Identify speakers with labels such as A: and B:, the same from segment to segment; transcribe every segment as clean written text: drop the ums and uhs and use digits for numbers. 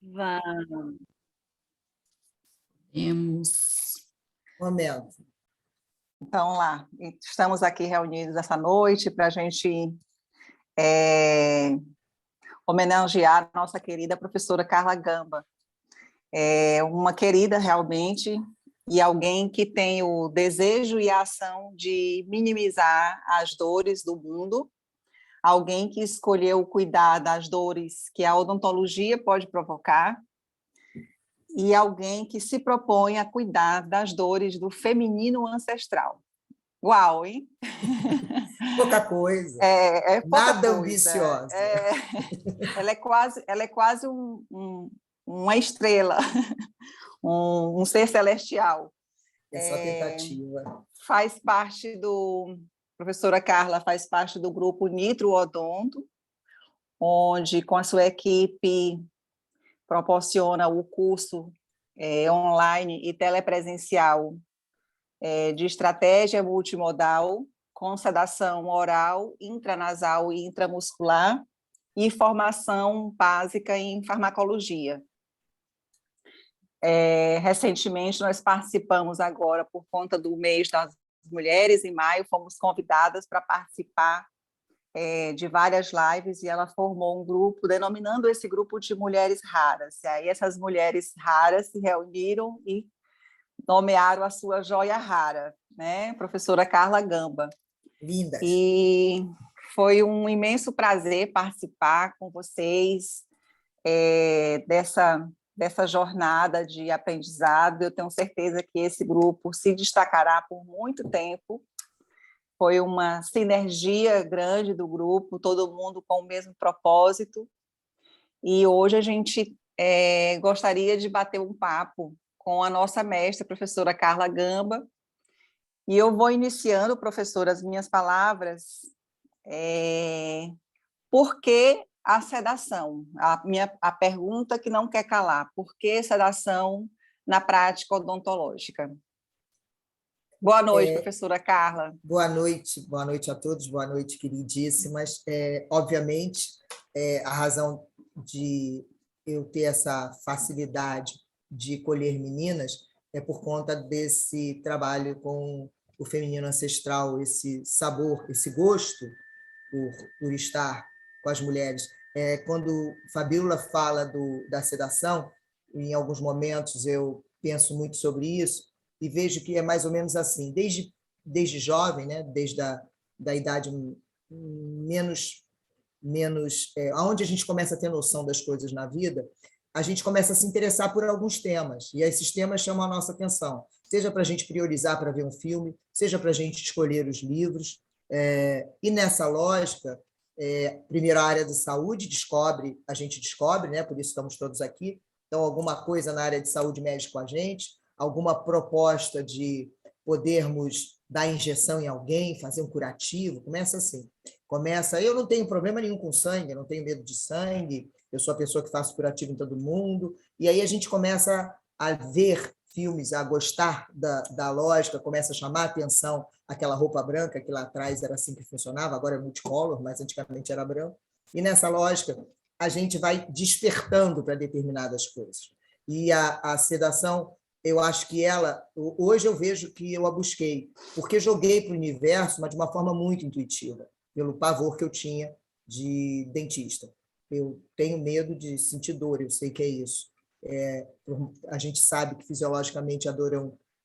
A: Vamos.
B: Temos.
C: Momento.
D: Então, lá, estamos aqui reunidos essa noite para a gente homenagear a nossa querida professora Carla Gamba. É uma querida, realmente, e alguém que tem o desejo e a ação de minimizar as dores do mundo, alguém que escolheu cuidar das dores que a odontologia pode provocar, e alguém que se propõe a cuidar das dores do feminino ancestral. Uau, hein?
C: Pouca coisa.
D: Pouca
C: Nada
D: coisa.
C: ambiciosa.
D: Ela é quase uma estrela, um ser celestial.
C: É só tentativa.
D: Professora Carla faz parte do grupo Nitro Odonto, onde, com a sua equipe, proporciona o curso online e telepresencial de estratégia multimodal, com sedação oral, intranasal e intramuscular, e formação básica em farmacologia. Recentemente, nós participamos agora, por conta do mês das mulheres, em maio, fomos convidadas para participar de várias lives, e ela formou um grupo, denominando esse grupo de mulheres raras. E aí essas mulheres raras se reuniram e nomearam a sua joia rara, né? Professora Carla Gamba.
C: Lindas.
D: E foi um imenso prazer participar com vocês dessa jornada de aprendizado. Eu tenho certeza que esse grupo se destacará por muito tempo. Foi uma sinergia grande do grupo, todo mundo com o mesmo propósito. E hoje a gente gostaria de bater um papo com a nossa mestra, professora Carla Gamba. E eu vou iniciando, professora, as minhas palavras. Por que a sedação? A pergunta que não quer calar. Por que sedação na prática odontológica? Boa noite, professora Carla.
C: Boa noite a todos, boa noite, queridíssimas. Obviamente, a razão de eu ter essa facilidade de colher meninas é por conta desse trabalho com o feminino ancestral, esse sabor, esse gosto por estar com as mulheres. Quando Fabíola fala da sedação, em alguns momentos eu penso muito sobre isso, e vejo que é mais ou menos assim, desde jovem, né, desde da idade menos aonde a gente começa a ter noção das coisas na vida, a gente começa a se interessar por alguns temas, e esses temas chamam a nossa atenção, seja para a gente priorizar para ver um filme, seja para a gente escolher os livros, e nessa lógica, primeiro a área de saúde a gente descobre, né, por isso estamos todos aqui, então alguma coisa na área de saúde mexe com a gente, alguma proposta de podermos dar injeção em alguém, fazer um curativo, começa assim. Eu não tenho problema nenhum com sangue, eu não tenho medo de sangue, eu sou a pessoa que faço curativo em todo mundo, e aí a gente começa a ver filmes, a gostar da lógica, começa a chamar a atenção aquela roupa branca, que lá atrás era assim que funcionava, agora é multicolor, mas antigamente era branco, e nessa lógica a gente vai despertando para determinadas coisas. E a sedação, eu acho que hoje eu vejo que eu a busquei, porque joguei para o universo, mas de uma forma muito intuitiva, pelo pavor que eu tinha de dentista. Eu tenho medo de sentir dor, eu sei que é isso. A gente sabe que fisiologicamente a dor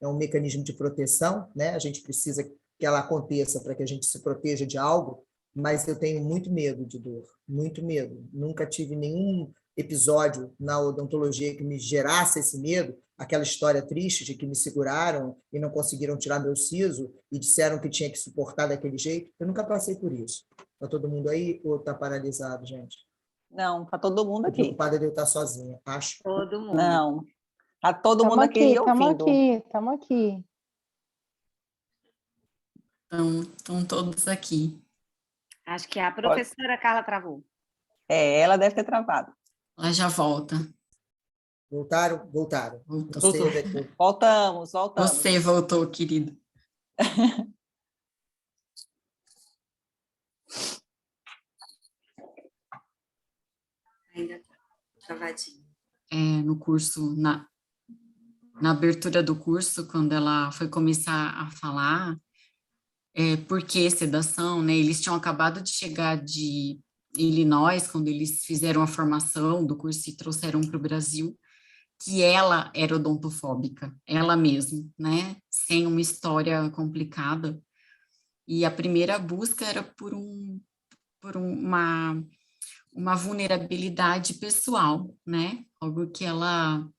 C: é um mecanismo de proteção, né? A gente precisa que ela aconteça para que a gente se proteja de algo, mas eu tenho muito medo de dor, muito medo. Nunca tive nenhum episódio na odontologia que me gerasse esse medo, aquela história triste de que me seguraram e não conseguiram tirar meu siso e disseram que tinha que suportar daquele jeito. Eu nunca passei por isso. Está todo mundo aí ou está paralisado, gente?
D: Não, está todo mundo aqui.
C: Estou preocupada de eu estar sozinha, acho.
A: Todo mundo.
D: Não, está todo mundo aqui ouvindo.
E: Estamos aqui.
B: Estão todos aqui.
A: Acho que a professora Carla travou.
D: Ela deve ter travado.
B: Ela já volta.
C: Voltaram?
B: Voltou.
D: Voltamos.
B: Você voltou, querido.
A: Ainda está travadinho.
B: no curso, na abertura do curso, quando ela foi começar a falar, por que sedação, né? Eles tinham acabado de chegar de Illinois, quando eles fizeram a formação do curso e trouxeram para o Brasil, que ela era odontofóbica, ela mesma, né? Sem uma história complicada. E a primeira busca era por uma vulnerabilidade pessoal, né? Algo que ela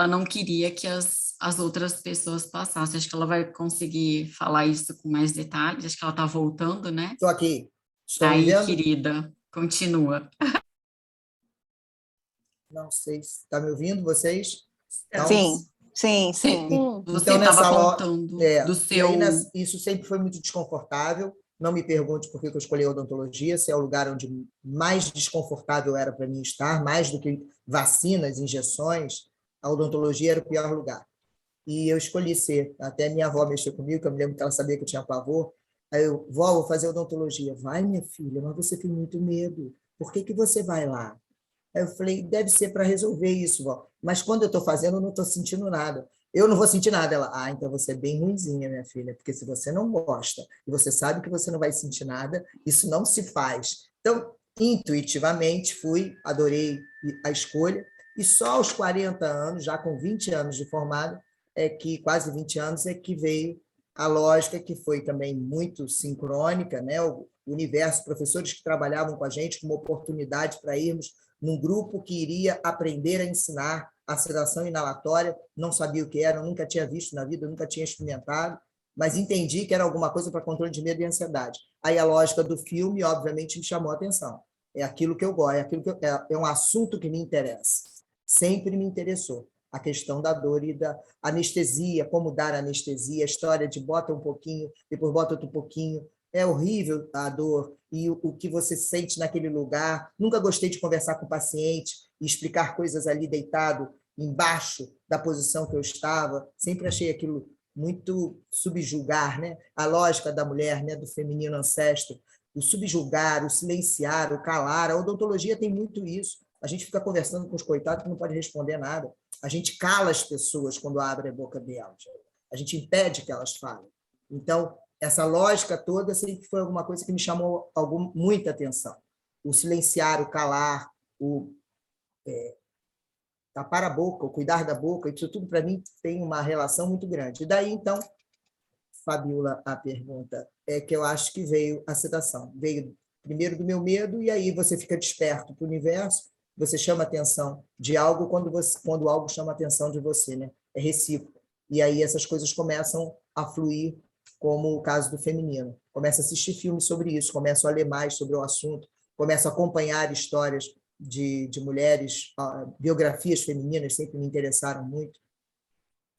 B: não queria que as outras pessoas passassem. Acho que ela vai conseguir falar isso com mais detalhes. Acho que ela está voltando, né?
C: Estou aqui. Estão me
B: Aí,
C: vendo?
B: querida, continua.
C: Não sei se está me ouvindo, vocês? Então,
D: Sim.
B: Você
C: então
B: estava
C: nessa
B: contando do
C: e aí
B: seu...
C: isso sempre foi muito desconfortável. Não me pergunte por que eu escolhi a odontologia, se é o lugar onde mais desconfortável era para mim estar, mais do que vacinas, injeções, a odontologia era o pior lugar. E eu escolhi ser. Até minha avó mexeu comigo, que eu me lembro que ela sabia que eu tinha pavor. Aí eu, vó, vou fazer odontologia. Vai, minha filha, mas você tem muito medo. Por que você vai lá? Aí eu falei, deve ser para resolver isso, vó. Mas quando eu estou fazendo, eu não estou sentindo nada. Eu não vou sentir nada. Ela, então você é bem ruinzinha, minha filha, porque se você não gosta e você sabe que você não vai sentir nada, isso não se faz. Então, intuitivamente, adorei a escolha, e só aos 40 anos, já com 20 anos de formado, quase 20 anos, é que veio a lógica, que foi também muito sincrônica, né? O universo, professores que trabalhavam com a gente, com uma oportunidade para irmos num grupo que iria aprender a ensinar a sedação inalatória, não sabia o que era, nunca tinha visto na vida, nunca tinha experimentado, mas entendi que era alguma coisa para controle de medo e ansiedade. Aí a lógica do filme, obviamente, me chamou a atenção. É aquilo que eu gosto, é um assunto que me interessa. Sempre me interessou. A questão da dor e da anestesia, como dar anestesia, a história de bota um pouquinho, depois bota outro pouquinho. É horrível a dor e o que você sente naquele lugar. Nunca gostei de conversar com o paciente e explicar coisas ali deitado, embaixo da posição que eu estava. Sempre achei aquilo muito subjugar, né? A lógica da mulher, né? Do feminino ancestro. O subjugar, o silenciar, o calar. A odontologia tem muito isso. A gente fica conversando com os coitados que não pode responder nada. A gente cala as pessoas quando abre a boca delas. A gente impede que elas falem. Então, essa lógica toda sempre foi alguma coisa que me chamou muita atenção. O silenciar, o calar, o tapar a boca, o cuidar da boca, isso tudo para mim tem uma relação muito grande. E daí, então, Fabiola, a pergunta é que eu acho que veio a sedação. Veio primeiro do meu medo, e aí você fica desperto para o universo, você chama atenção de algo quando algo chama atenção de você, né? É recíproco. E aí essas coisas começam a fluir, como o caso do feminino. Começo a assistir filmes sobre isso, começo a ler mais sobre o assunto, começo a acompanhar histórias de mulheres, biografias femininas sempre me interessaram muito.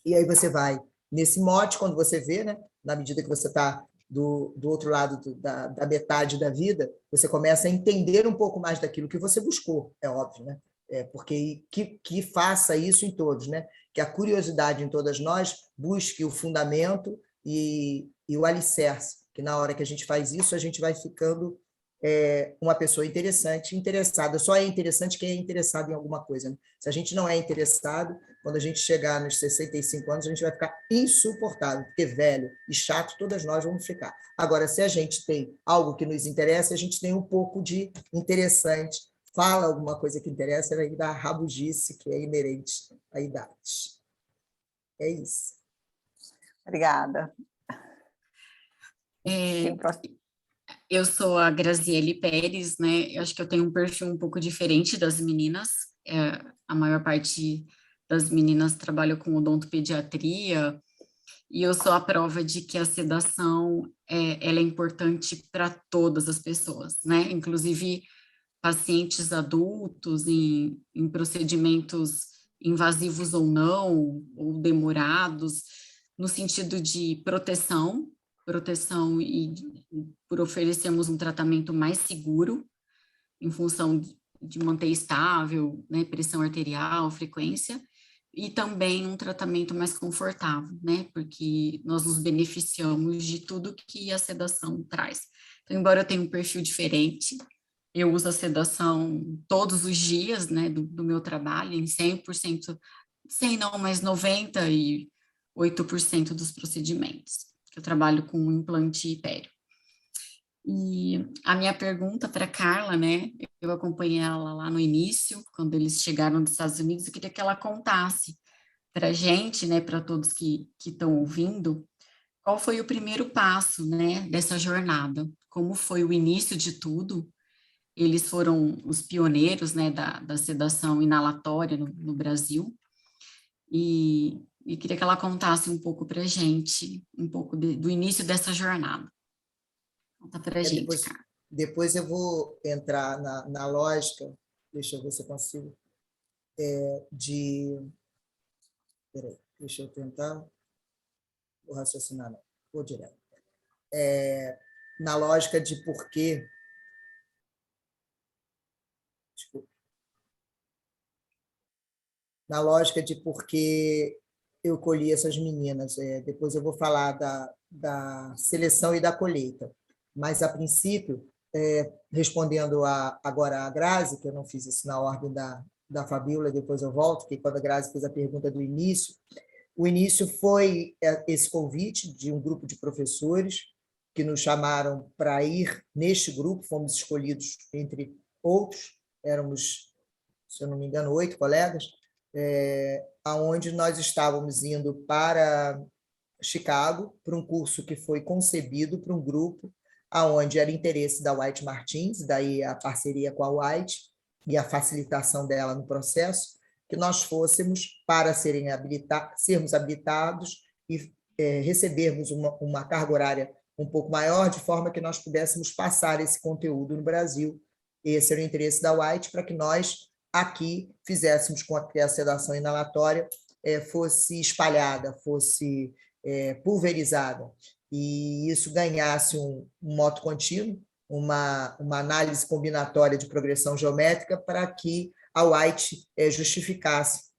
C: E aí você vai nesse mote, quando você vê, né, na medida que você está do outro lado da metade da vida, você começa a entender um pouco mais daquilo que você buscou, é óbvio, né? Porque que faça isso em todos, né? Que a curiosidade em todas nós busque o fundamento e o alicerce, que na hora que a gente faz isso, a gente vai ficando uma pessoa interessada. Só é interessante quem é interessado em alguma coisa, né? Se a gente não é interessado, quando a gente chegar nos 65 anos, a gente vai ficar insuportável, porque velho e chato, todas nós vamos ficar. Agora, se a gente tem algo que nos interessa, a gente tem um pouco de interessante, fala alguma coisa que interessa, vai dar rabugice, que é inerente à idade. É isso.
D: Obrigada.
B: Eu sou a Graziele Pérez, né? Eu acho que eu tenho um perfil um pouco diferente das meninas. A maior parte das meninas trabalha com odontopediatria, e eu sou a prova de que a sedação ela é importante para todas as pessoas, né? Inclusive pacientes adultos em procedimentos invasivos ou não, ou demorados, no sentido de proteção e por oferecermos um tratamento mais seguro, em função de manter estável, né, pressão arterial, frequência, e também um tratamento mais confortável, né, porque nós nos beneficiamos de tudo que a sedação traz. Então, embora eu tenha um perfil diferente, eu uso a sedação todos os dias, né, do meu trabalho, em 100%, 100 não, mas 98% dos procedimentos, que eu trabalho com implante império. E a minha pergunta para Carla, né, eu acompanhei ela lá no início, quando eles chegaram dos Estados Unidos, eu queria que ela contasse para a gente, né, para todos que estão ouvindo, qual foi o primeiro passo, né, dessa jornada? Como foi o início de tudo? Eles foram os pioneiros, né, da sedação inalatória no Brasil. E queria que ela contasse um pouco para a gente, um pouco do início dessa jornada. Conta para a gente,
C: Depois,
B: cara.
C: depois eu vou entrar na lógica, deixa eu ver se eu consigo, de... Peraí, deixa eu tentar, vou raciocinar, não, vou direto. Na lógica de por quê, desculpa, na lógica de por que eu colhi essas meninas. Depois eu vou falar da seleção e da colheita. Mas, a princípio, respondendo agora a Grazi, que eu não fiz isso na ordem da Fabíola, depois eu volto, que quando a Grazi fez a pergunta do início, o início foi esse convite de um grupo de professores que nos chamaram para ir neste grupo, fomos escolhidos entre outros, éramos, se eu não me engano, 8 colegas, aonde nós estávamos indo para Chicago, para um curso que foi concebido para um grupo aonde era interesse da White Martins, daí a parceria com a White e a facilitação dela no processo, que nós fôssemos para sermos habilitados e recebermos uma carga horária um pouco maior, de forma que nós pudéssemos passar esse conteúdo no Brasil. Esse era o interesse da White, para que nós aqui fizéssemos com que a sedação inalatória fosse espalhada, fosse pulverizada, e isso ganhasse um moto contínuo, uma análise combinatória de progressão geométrica, para que a White justificasse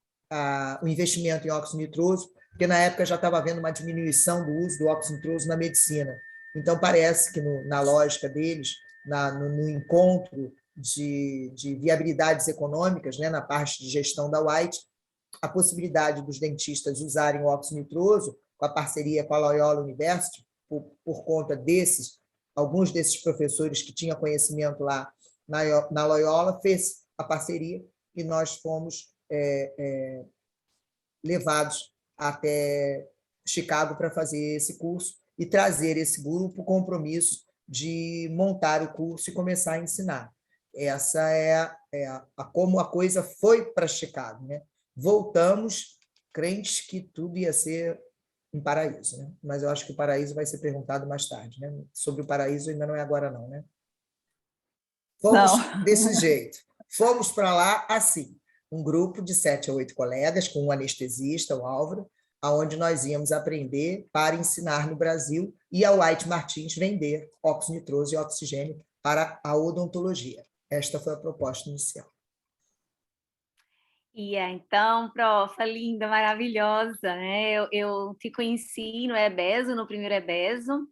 C: o investimento em óxido nitroso, porque na época já estava havendo uma diminuição do uso do óxido nitroso na medicina. Então, parece que na lógica deles, no encontro de viabilidades econômicas, né, na parte de gestão da White, a possibilidade dos dentistas usarem o óxido nitroso, com a parceria com a Loyola University, por conta alguns desses professores que tinham conhecimento lá na Loyola, fez a parceria e nós fomos levados até Chicago para fazer esse curso e trazer esse grupo compromisso de montar o curso e começar a ensinar. Essa como a coisa foi para Chicago, né? Voltamos crentes que tudo ia ser um paraíso, né? Mas eu acho que o paraíso vai ser perguntado mais tarde, né? Sobre o paraíso ainda não é agora não, né? Fomos desse jeito. Fomos para lá assim, um grupo de 7 a 8 colegas, com um anestesista, o Álvaro, aonde nós íamos aprender para ensinar no Brasil e a White Martins vender óxido nitroso e oxigênio para a odontologia. Esta foi a proposta inicial.
A: Então, profa, linda, maravilhosa, né? Eu te conheci no EBESO, no primeiro EBESO,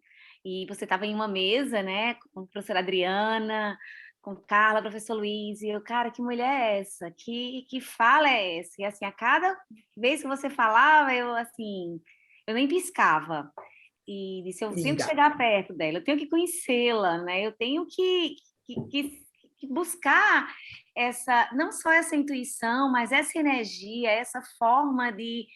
A: e você estava em uma mesa, né, com a professora Adriana, com Carla, professor Luiz, e eu, cara, que mulher é essa? Que fala é essa? E assim, a cada vez que você falava, eu nem piscava. E disse, eu tenho que chegar perto dela, eu tenho que conhecê-la, né? Eu tenho que buscar não só essa intuição, mas essa energia, essa forma de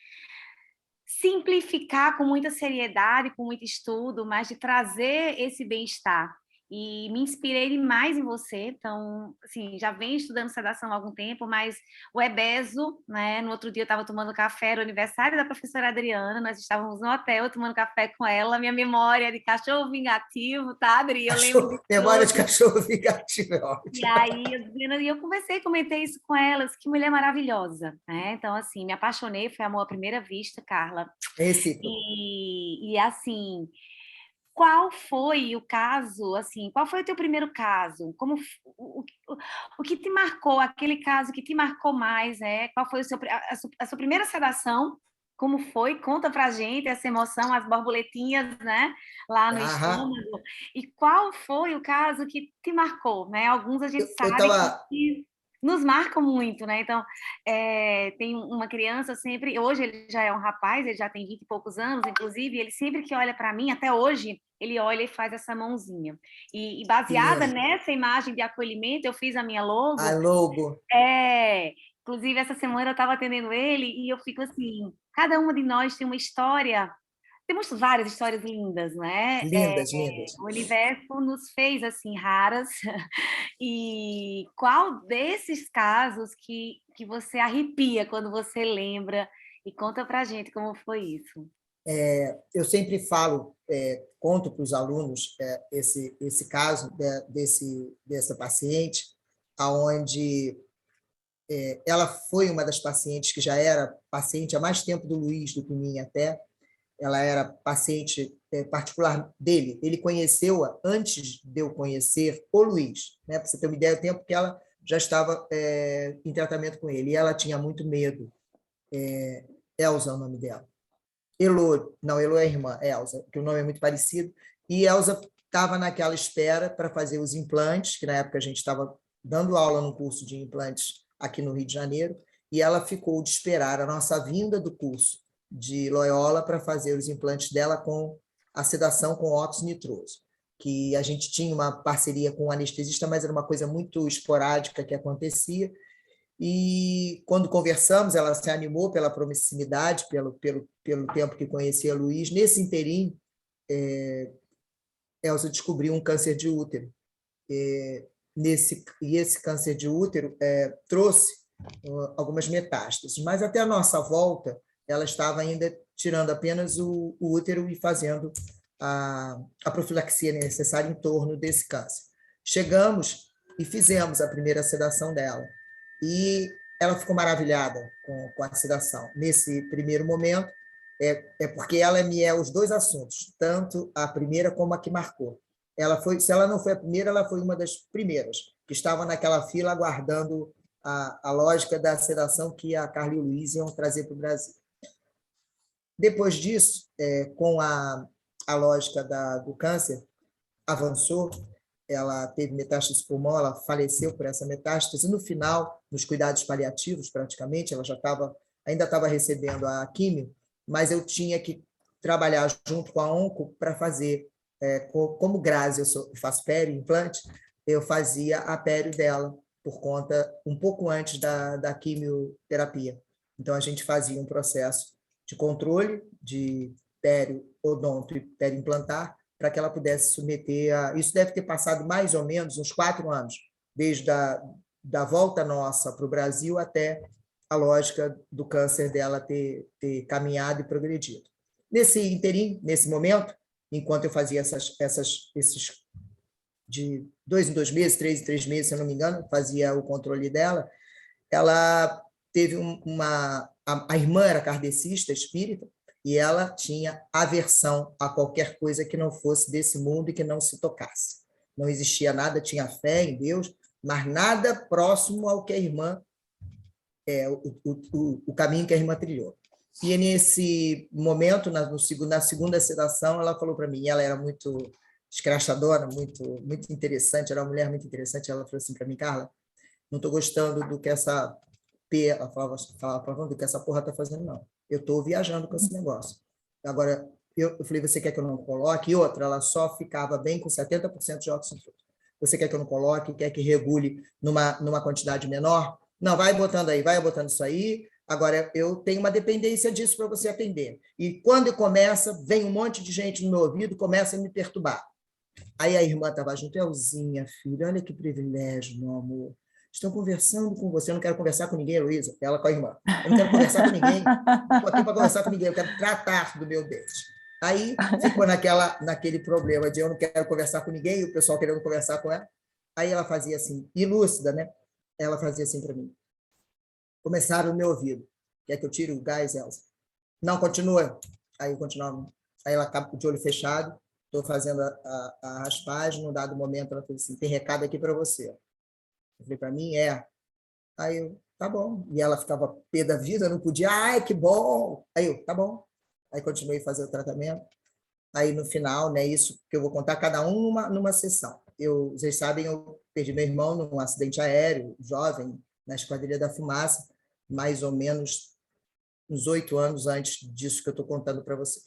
A: simplificar com muita seriedade, com muito estudo, mas de trazer esse bem-estar. E me inspirei demais em você, então, assim, já venho estudando sedação há algum tempo, mas o EBESO, né, no outro dia eu estava tomando café, era o aniversário da professora Adriana, nós estávamos no hotel tomando café com ela, minha memória de cachorro vingativo, tá, Adri? Eu lembro de
C: memória de
A: tudo.
C: cachorro vingativo, é ótimo.
A: E aí, eu comentei isso com elas, que mulher maravilhosa, né? Então, assim, me apaixonei, foi amor à primeira vista, Carla. E assim, qual foi o caso, assim, qual foi o teu primeiro caso? O que te marcou, aquele caso que te marcou mais, né? Qual foi a sua primeira sedação como foi? Conta pra gente essa emoção, as borboletinhas, né, lá no
C: Aham.
A: estômago. E qual foi o caso que te marcou, né? Alguns a gente
C: Eu
A: sabe
C: estava
A: que nos marcam muito, né? Então, tem uma criança sempre, hoje ele já é um rapaz, ele já tem 20 e poucos anos, inclusive, ele sempre que olha para mim, até hoje, ele olha e faz essa mãozinha. E
C: que
A: baseada
C: lindo.
A: nessa imagem de acolhimento, eu fiz a minha
C: A
A: logo.
C: logo,
A: Inclusive, essa semana eu estava atendendo ele e eu fico assim, cada uma de nós tem uma história, temos várias histórias lindas, né?
C: lindas, lindas.
A: O universo nos fez assim raras. E qual desses casos que você arrepia quando você lembra? E conta pra gente como foi isso.
C: Eu sempre falo, conto para os alunos esse caso dessa paciente, aonde ela foi uma das pacientes que já era paciente há mais tempo do Luiz, do que minha até. Ela era paciente particular dele. Ele conheceu-a antes de eu conhecer o Luiz, né? Para você ter uma ideia do tempo que ela já estava em tratamento com ele. E ela tinha muito medo. Elza é o nome dela. Elo, não, Elo é a irmã, Elza, que o nome é muito parecido. E Elza estava naquela espera para fazer os implantes, que na época a gente estava dando aula no curso de implantes aqui no Rio de Janeiro, e ela ficou de esperar a nossa vinda do curso de Loyola para fazer os implantes dela com a sedação com óxido nitroso, que a gente tinha uma parceria com o anestesista, mas era uma coisa muito esporádica que acontecia, e quando conversamos, ela se animou pela proximidade, pelo tempo que conhecia Luiz. Nesse interim, Elza descobriu um câncer de útero. E esse câncer de útero trouxe algumas metástases, mas até a nossa volta, ela estava ainda tirando apenas o útero e fazendo a profilaxia necessária em torno desse câncer. Chegamos e fizemos a primeira sedação dela. E ela ficou maravilhada com a sedação. Nesse primeiro momento, porque ela me é os dois assuntos, tanto a primeira como a que marcou. Se ela não foi a primeira, ela foi uma das primeiras, que estava naquela fila aguardando a lógica da sedação que a Carla e o Luiz iam trazer para o Brasil. Depois disso, com a lógica do câncer, avançou, ela teve metástase pulmão, ela faleceu por essa metástase, e no final, nos cuidados paliativos, praticamente, ela ainda estava recebendo a químio, mas eu tinha que trabalhar junto com a onco para fazer, como Grazi, eu faço pério, implante, eu fazia a pério dela, por conta, um pouco antes da quimioterapia. Então, a gente fazia um processo de controle de pério odonto e pério implantar, para que ela pudesse submeter a... Isso deve ter passado mais ou menos uns 4 anos, desde da volta nossa para o Brasil até a lógica do câncer dela ter caminhado e progredido. Nesse interim, nesse momento, enquanto eu fazia esses de 2 em 2 meses, 3 em 3 meses, se eu não me engano, fazia o controle dela, ela teve a irmã era kardecista, espírita, e ela tinha aversão a qualquer coisa que não fosse desse mundo e que não se tocasse. Não existia nada, tinha fé em Deus, mas nada próximo ao que a irmã, o caminho que a irmã trilhou. E nesse momento, na segunda sedação, ela falou para mim, ela era muito escrachadora, muito interessante, era uma mulher muito interessante, ela falou assim para mim, Carla, não estou gostando do que essa ela falava do que essa porra está fazendo, não. Eu estou viajando com esse negócio. Agora, eu falei, você quer que eu não coloque? E outra, ela só ficava bem com 70% de óxido nitroso. Você quer que eu não coloque? Quer que regule numa quantidade menor? Não, vai botando aí, vai botando isso aí. Agora, eu tenho uma dependência disso para você atender. E quando começa, vem um monte de gente no meu ouvido, começa a me perturbar. Aí a irmã estava junto, Elzinha, filha, olha que privilégio, meu amor. Estou conversando com você, eu não quero conversar com ninguém, Luísa, ela com a irmã. Eu não quero conversar com ninguém, não estou aqui para conversar com ninguém, eu quero tratar do meu dente. Aí ficou naquele problema de eu não quero conversar com ninguém, e o pessoal querendo conversar com ela. Aí ela fazia assim, ilúcida, né? Ela fazia assim para mim. Começaram no meu ouvido. Quer que eu tire o gás, Elza? Não, continua. Aí eu continuava. Aí ela acaba de olho fechado, estou fazendo a raspagem, num dado momento ela falou assim, tem recado aqui para você. Eu falei, para mim? Aí eu, tá bom. E ela ficava pé da vida, não podia, ai, que bom. Aí eu, tá bom. Aí continuei a fazer o tratamento. Aí no final, né, isso que eu vou contar, cada um numa sessão. Vocês sabem, eu perdi meu irmão num acidente aéreo, jovem, na Esquadrilha da Fumaça, mais ou menos uns 8 anos antes disso que eu estou contando para vocês.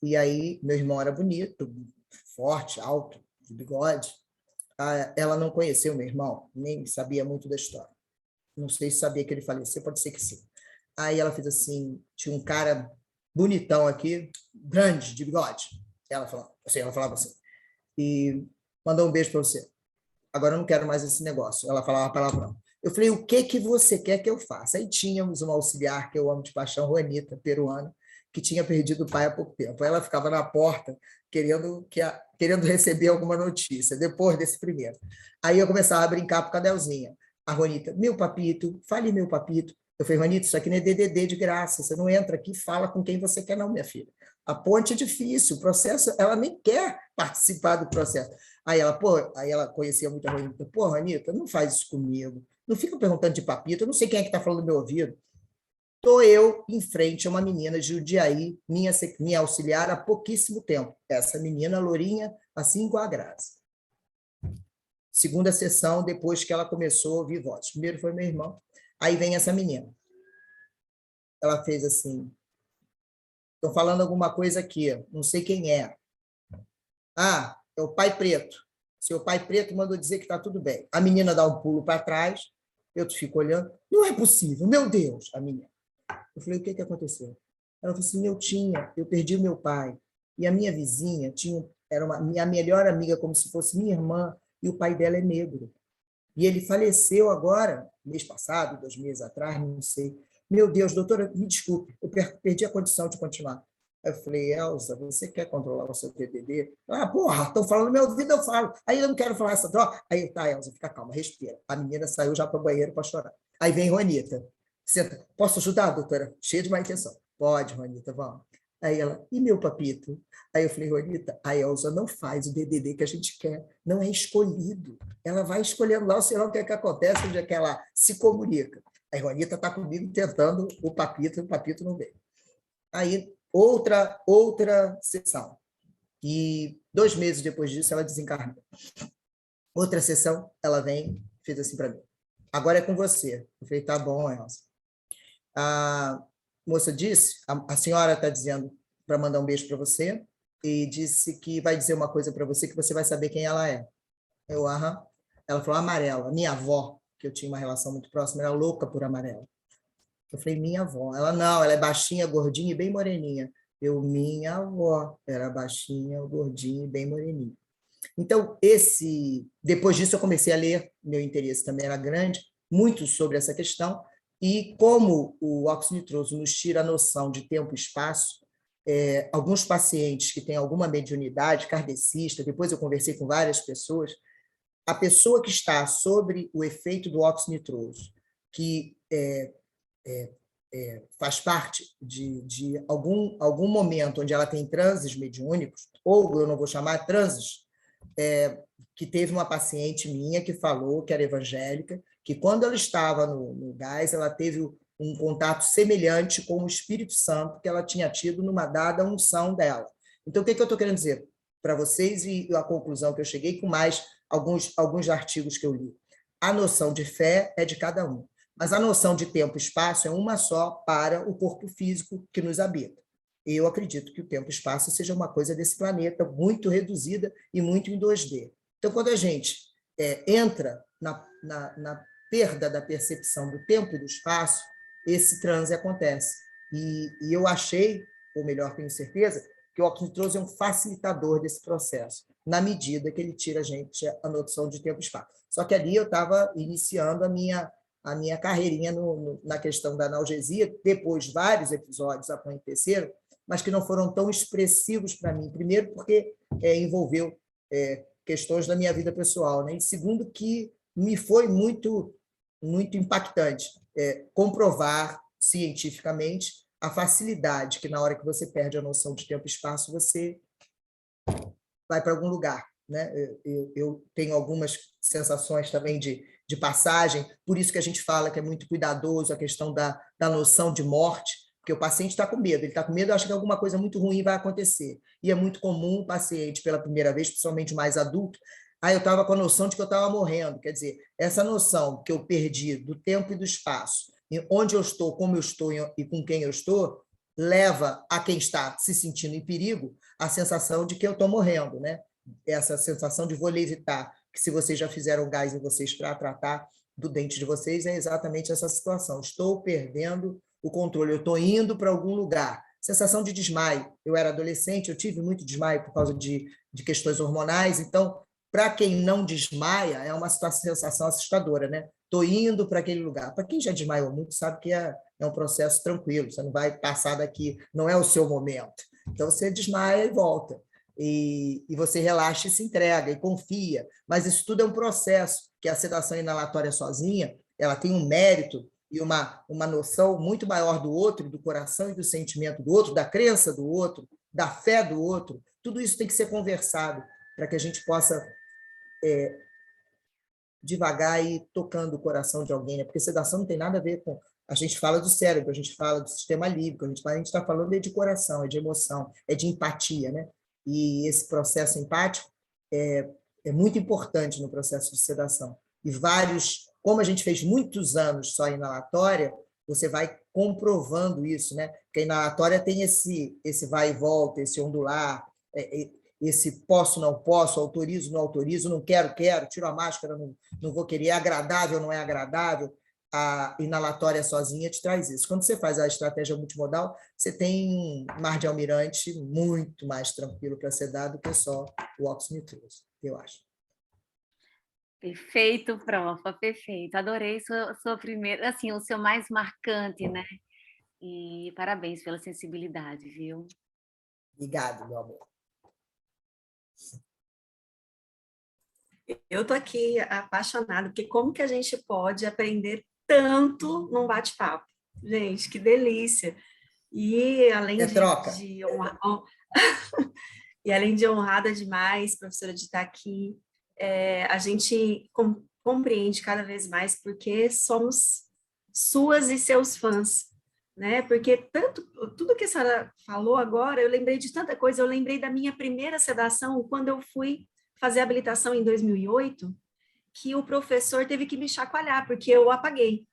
C: E aí, meu irmão era bonito, forte, alto, de bigode. Ela não conheceu meu irmão, nem sabia muito da história. Não sei se sabia que ele faleceu, pode ser que sim. Aí ela fez assim, tinha um cara bonitão aqui, grande, de bigode. Ela falava assim, e mandou um beijo para você. Agora eu não quero mais esse negócio. Ela falava palavrão. Eu falei, o que você quer que eu faça? Aí tínhamos uma auxiliar que eu amo de paixão, Juanita, peruana, que tinha perdido o pai há pouco tempo. Aí ela ficava na porta querendo receber alguma notícia, depois desse primeiro. Aí eu começava a brincar com a Cadelzinha. A Juanita, meu papito, fale meu papito. Eu falei, Juanita, isso aqui não é DDD de graça, você não entra aqui e fala com quem você quer não, minha filha. A ponte é difícil, o processo, ela nem quer participar do processo. Aí ela conhecia muito a Juanita. Pô, Juanita, não faz isso comigo. Não fica perguntando de papito, eu não sei quem é que está falando no meu ouvido. Estou eu em frente a uma menina de Jundiaí, minha auxiliar há pouquíssimo tempo. Essa menina, lourinha, assim igual a Graça. Segunda sessão, depois que ela começou a ouvir vozes. Primeiro foi meu irmão. Aí vem essa menina. Ela fez assim, estou falando alguma coisa aqui, não sei quem é. Ah, é o pai preto. Seu pai preto mandou dizer que está tudo bem. A menina dá um pulo para trás, eu fico olhando. Não é possível, meu Deus, a menina. Eu falei, o que aconteceu? Ela falou assim, eu perdi o meu pai. E a minha vizinha era minha melhor amiga, como se fosse minha irmã, e o pai dela é negro. E ele faleceu agora, mês passado, 2 meses atrás, não sei. Meu Deus, doutora, me desculpe, eu perdi a condição de continuar. Eu falei, Elza, você quer controlar o seu TDD? Ah, porra, estão falando no meu ouvido, eu falo. Aí eu não quero falar essa droga. Aí, tá, Elza, fica calma, respira. A menina saiu já para o banheiro para chorar. Aí vem Juanita. Senta. Posso ajudar, doutora? Cheia de má intenção. Pode, Juanita, vamos. Aí ela, e meu papito? Aí eu falei, Juanita, a Elza não faz o DDD que a gente quer, não é escolhido. Ela vai escolhendo lá, sei lá o que é que acontece, onde é que ela se comunica. Aí a Juanita está comigo tentando o papito não veio. Aí, outra sessão. E 2 meses depois disso, ela desencarnou. Outra sessão, ela vem, fez assim para mim. Agora é com você. Eu falei, tá bom, Elza. A moça disse, a senhora está dizendo para mandar um beijo para você, e disse que vai dizer uma coisa para você, que você vai saber quem ela é. Eu, aham. Ela falou, amarela. Minha avó, que eu tinha uma relação muito próxima, era louca por amarela. Eu falei, minha avó. Ela, não, ela é baixinha, gordinha e bem moreninha. Eu, minha avó, era baixinha, gordinha e bem moreninha. Então, depois disso, eu comecei a ler, meu interesse também era grande, muito sobre essa questão, e como o óxido nitroso nos tira a noção de tempo e espaço, alguns pacientes que têm alguma mediunidade kardecista, depois eu conversei com várias pessoas, a pessoa que está sobre o efeito do óxido nitroso, que faz parte de algum momento onde ela tem transes mediúnicos, ou eu não vou chamar transes, que teve uma paciente minha que falou que era evangélica, que quando ela estava no gás, ela teve um contato semelhante com o Espírito Santo que ela tinha tido numa dada unção dela. Então, o que eu estou querendo dizer para vocês e a conclusão que eu cheguei com mais alguns artigos que eu li? A noção de fé é de cada um, mas a noção de tempo e espaço é uma só para o corpo físico que nos habita. Eu acredito que o tempo e espaço seja uma coisa desse planeta, muito reduzida e muito em 2D. Então, quando a gente entra na perda da percepção do tempo e do espaço, esse transe acontece. E eu achei, ou melhor, tenho certeza, que o óxido nitroso é um facilitador desse processo, na medida que ele tira a noção de tempo e espaço. Só que ali eu estava iniciando a minha carreirinha na questão da analgesia, depois vários episódios aconteceram, mas que não foram tão expressivos para mim. Primeiro, porque envolveu questões da minha vida pessoal, né? E segundo, que me foi muito, muito impactante comprovar cientificamente a facilidade que, na hora que você perde a noção de tempo e espaço, você vai para algum lugar, né? Eu tenho algumas sensações também de de passagem, por isso que a gente fala que é muito cuidadoso a questão da noção de morte, porque o paciente está com medo, ele está com medo, acha que alguma coisa muito ruim vai acontecer. E é muito comum o paciente, pela primeira vez, principalmente o mais adulto, eu estava com a noção de que eu estava morrendo. Quer dizer, essa noção que eu perdi do tempo e do espaço, onde eu estou, como eu estou e com quem eu estou, leva a quem está se sentindo em perigo a sensação de que eu estou morrendo, né? Essa sensação de vou levitar, que se vocês já fizeram gás em vocês para tratar do dente de vocês, é exatamente essa situação. Estou perdendo o controle, eu estou indo para algum lugar. Sensação de desmaio. Eu era adolescente, eu tive muito desmaio por causa de questões hormonais, então, para quem não desmaia, é uma sensação assustadora, né? Estou indo para aquele lugar. Para quem já desmaiou muito, sabe que é um processo tranquilo, você não vai passar daqui, não é o seu momento. Então, você desmaia e volta. E você relaxa e se entrega, e confia. Mas isso tudo é um processo, que a sedação inalatória sozinha, ela tem um mérito e uma noção muito maior do outro, do coração e do sentimento do outro, da crença do outro, da fé do outro. Tudo isso tem que ser conversado para que a gente possa devagar ir tocando o coração de alguém, né? Porque sedação não tem nada a ver com... A gente fala do cérebro, a gente fala do sistema límbico, a gente está falando de coração, é de emoção, é de empatia, né? E esse processo empático é muito importante no processo de sedação. E como a gente fez muitos anos só inalatória, você vai comprovando isso, né? Porque a inalatória tem esse vai e volta, esse ondular, esse posso, não posso, autorizo, não autorizo, não quero, quero, tiro a máscara, não vou querer, é agradável, não é agradável. A inalatória sozinha te traz isso. Quando você faz a estratégia multimodal, você tem um mar de almirante muito mais tranquilo para ser dado que só o óxido nitroso, eu acho.
A: Perfeito, profa, perfeito. Adorei sua primeira, assim, o seu mais marcante, né? E parabéns pela sensibilidade, viu?
C: Obrigado, meu amor.
E: Eu tô aqui apaixonada, porque como que a gente pode aprender tanto num bate-papo? Gente, que delícia! E além
C: troca.
E: E além de honrada demais, professora, de estar aqui, a gente compreende cada vez mais porque somos suas e seus fãs, né? Porque tudo que a senhora falou agora, eu lembrei de tanta coisa, eu lembrei da minha primeira sedação, quando eu fui fazer a habilitação em 2008, que o professor teve que me chacoalhar, porque eu apaguei.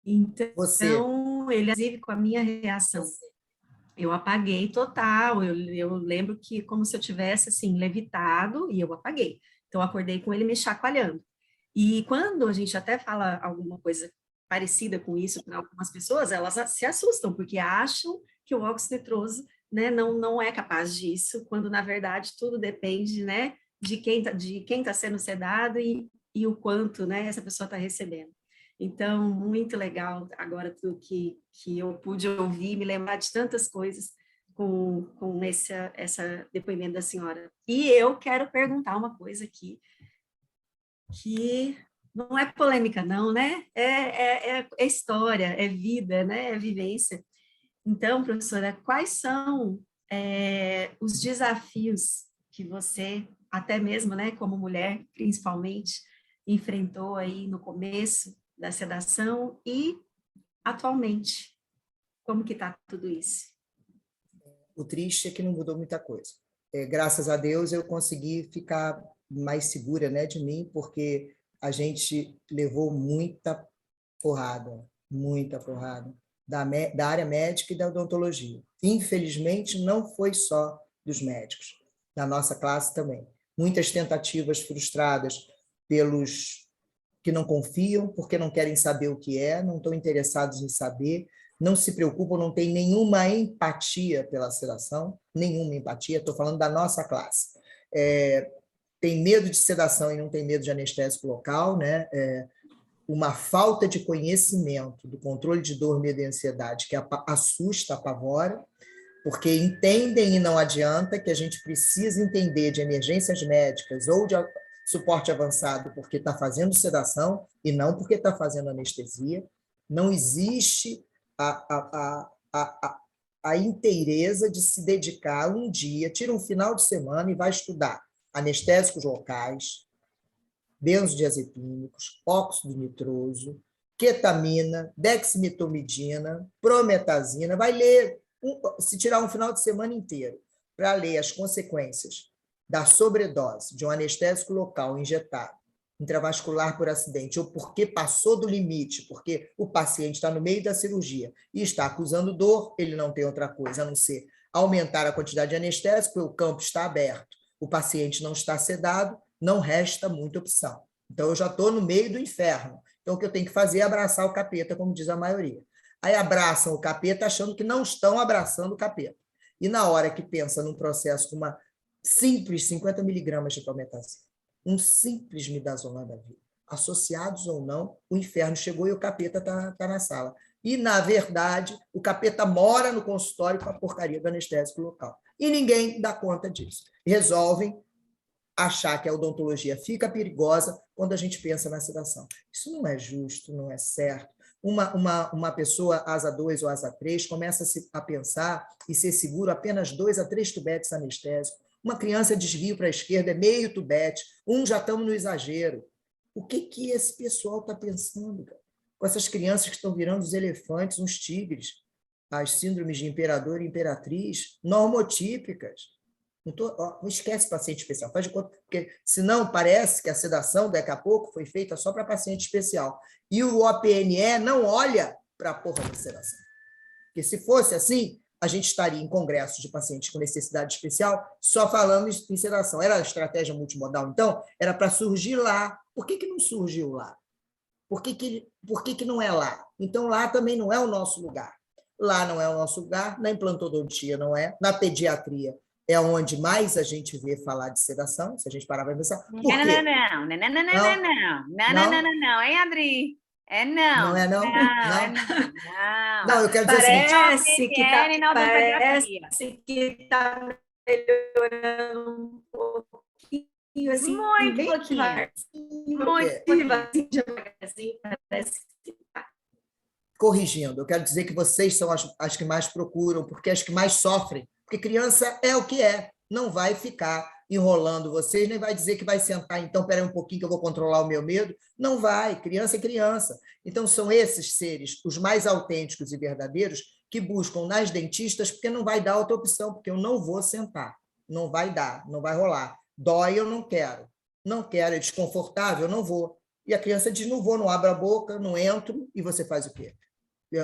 E: Então, ele inclusive com a minha reação. Eu apaguei total, eu lembro que como se eu tivesse, assim, levitado, e eu apaguei. Então, eu acordei com ele me chacoalhando. E quando a gente até fala alguma coisa parecida com isso para algumas pessoas, elas se assustam, porque acham que o óxido nitroso, né, não é capaz disso, quando, na verdade, tudo depende, né, de quem tá sendo sedado e o quanto, né, essa pessoa está recebendo. Então, muito legal agora tudo que eu pude ouvir, me lembrar de tantas coisas com essa depoimento da senhora. E eu quero perguntar uma coisa aqui, que não é polêmica não, né? É história, é vida, né? É vivência. Então, professora, quais são os desafios que você, até mesmo, né, como mulher, principalmente, enfrentou aí no começo da sedação e atualmente? Como que está tudo isso?
C: O triste é que não mudou muita coisa. Graças a Deus eu consegui ficar mais segura, né, de mim, porque a gente levou muita porrada da área médica e da odontologia. Infelizmente, não foi só dos médicos, da nossa classe também. Muitas tentativas frustradas pelos que não confiam, porque não querem saber o que é, não estão interessados em saber, não se preocupam, não têm nenhuma empatia pela sedação, nenhuma empatia, estou falando da nossa classe. Tem medo de sedação e não tem medo de anestésico local, né? Uma falta de conhecimento do controle de dor, medo e ansiedade que assusta, apavora, porque entendem e não adianta, que a gente precisa entender de emergências médicas ou de suporte avançado porque está fazendo sedação e não porque está fazendo anestesia. Não existe a inteireza de se dedicar um dia, tira um final de semana e vai estudar anestésicos locais, benzodiazepínicos, óxido nitroso, ketamina, dexmedetomidina, prometazina. Vai ler, se tirar um final de semana inteiro para ler as consequências da sobredose de um anestésico local injetado, intravascular por acidente, ou porque passou do limite, porque o paciente está no meio da cirurgia e está acusando dor, ele não tem outra coisa a não ser aumentar a quantidade de anestésico, o campo está aberto, o paciente não está sedado, não resta muita opção. Então, eu já estou no meio do inferno. Então, o que eu tenho que fazer é abraçar o capeta, como diz a maioria. Aí abraçam o capeta achando que não estão abraçando o capeta. E na hora que pensa num processo com uma simples 50 miligramas de prometazina, um simples midazolam da vida, associados ou não, o inferno chegou e o capeta está na sala. E, na verdade, o capeta mora no consultório com a porcaria do anestésico local. E ninguém dá conta disso. Resolvem achar que a odontologia fica perigosa quando a gente pensa na sedação. Isso não é justo, não é certo. Uma pessoa asa 2 ou asa 3 começa a pensar e ser seguro apenas 2 a 3 tubetes anestésicos. Uma criança desvio para a esquerda, é meio tubete. Já estamos no exagero. O que esse pessoal está pensando, cara? Com essas crianças que estão virando os elefantes, uns tigres, as síndromes de imperador e imperatriz, normotípicas. Não esquece paciente especial, faz de conta, porque senão parece que a sedação, daqui a pouco, foi feita só para paciente especial. E o OPNE não olha para a porra da sedação. Porque se fosse assim, a gente estaria em congressos de pacientes com necessidade especial só falando em sedação. Era a estratégia multimodal, então? Era para surgir lá. Por que não surgiu lá? Por que não é lá? Então, lá também não é o nosso lugar. Lá não é o nosso lugar, na implantodontia não é, na pediatria é onde mais a gente vê falar de sedação, se a gente parar para pensar. Por quê?
A: Não, hein, Adri? É não.
C: Não é não?
A: Não,
C: eu quero dizer o seguinte.
E: Parece que está melhorando um pouquinho, assim,
A: muito pouquinho.
E: Muito devagarzinho, parece que tá.
C: Corrigindo, eu quero dizer que vocês são as que mais procuram, porque as que mais sofrem. Porque criança é o que é, não vai ficar enrolando vocês, nem vai dizer que vai sentar, então, espera aí um pouquinho que eu vou controlar o meu medo. Não vai, criança é criança. Então, são esses seres, os mais autênticos e verdadeiros, que buscam nas dentistas, porque não vai dar outra opção, porque eu não vou sentar, não vai dar, não vai rolar. Dói, eu não quero. Não quero, é desconfortável, eu não vou. E a criança diz, não vou, não abro a boca, não entro, e você faz o quê?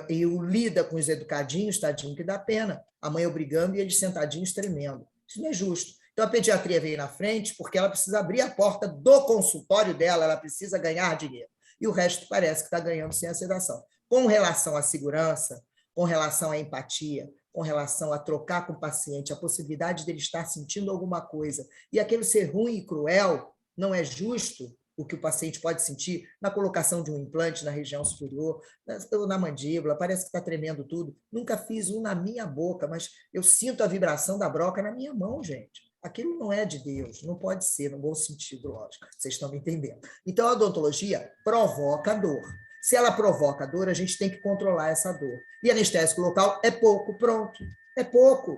C: E lida com os educadinhos, tadinho, que dá pena. A mãe obrigando e eles sentadinhos tremendo. Isso não é justo. Então, a pediatria veio na frente porque ela precisa abrir a porta do consultório dela, ela precisa ganhar dinheiro. E o resto parece que está ganhando sem a sedação. Com relação à segurança, com relação à empatia, com relação a trocar com o paciente, a possibilidade dele estar sentindo alguma coisa, e aquilo ser ruim e cruel, não é justo o que o paciente pode sentir na colocação de um implante na região superior, na mandíbula, parece que está tremendo tudo. Nunca fiz um na minha boca, mas eu sinto a vibração da broca na minha mão, gente. Aquilo não é de Deus, não pode ser, no bom sentido, lógico. Vocês estão me entendendo. Então, a odontologia provoca dor. Se ela provoca dor, a gente tem que controlar essa dor. E anestésico local é pouco, pronto. É pouco.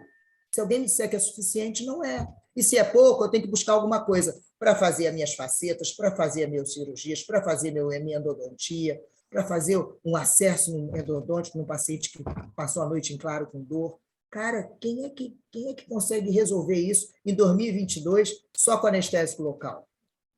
C: Se alguém me disser que é suficiente, não é. E se é pouco, eu tenho que buscar alguma coisa para fazer as minhas facetas, para fazer as minhas cirurgias, para fazer minha endodontia, para fazer um acesso endodôntico num paciente que passou a noite em claro com dor. Cara, quem é que consegue resolver isso em 2022 só com anestésico local?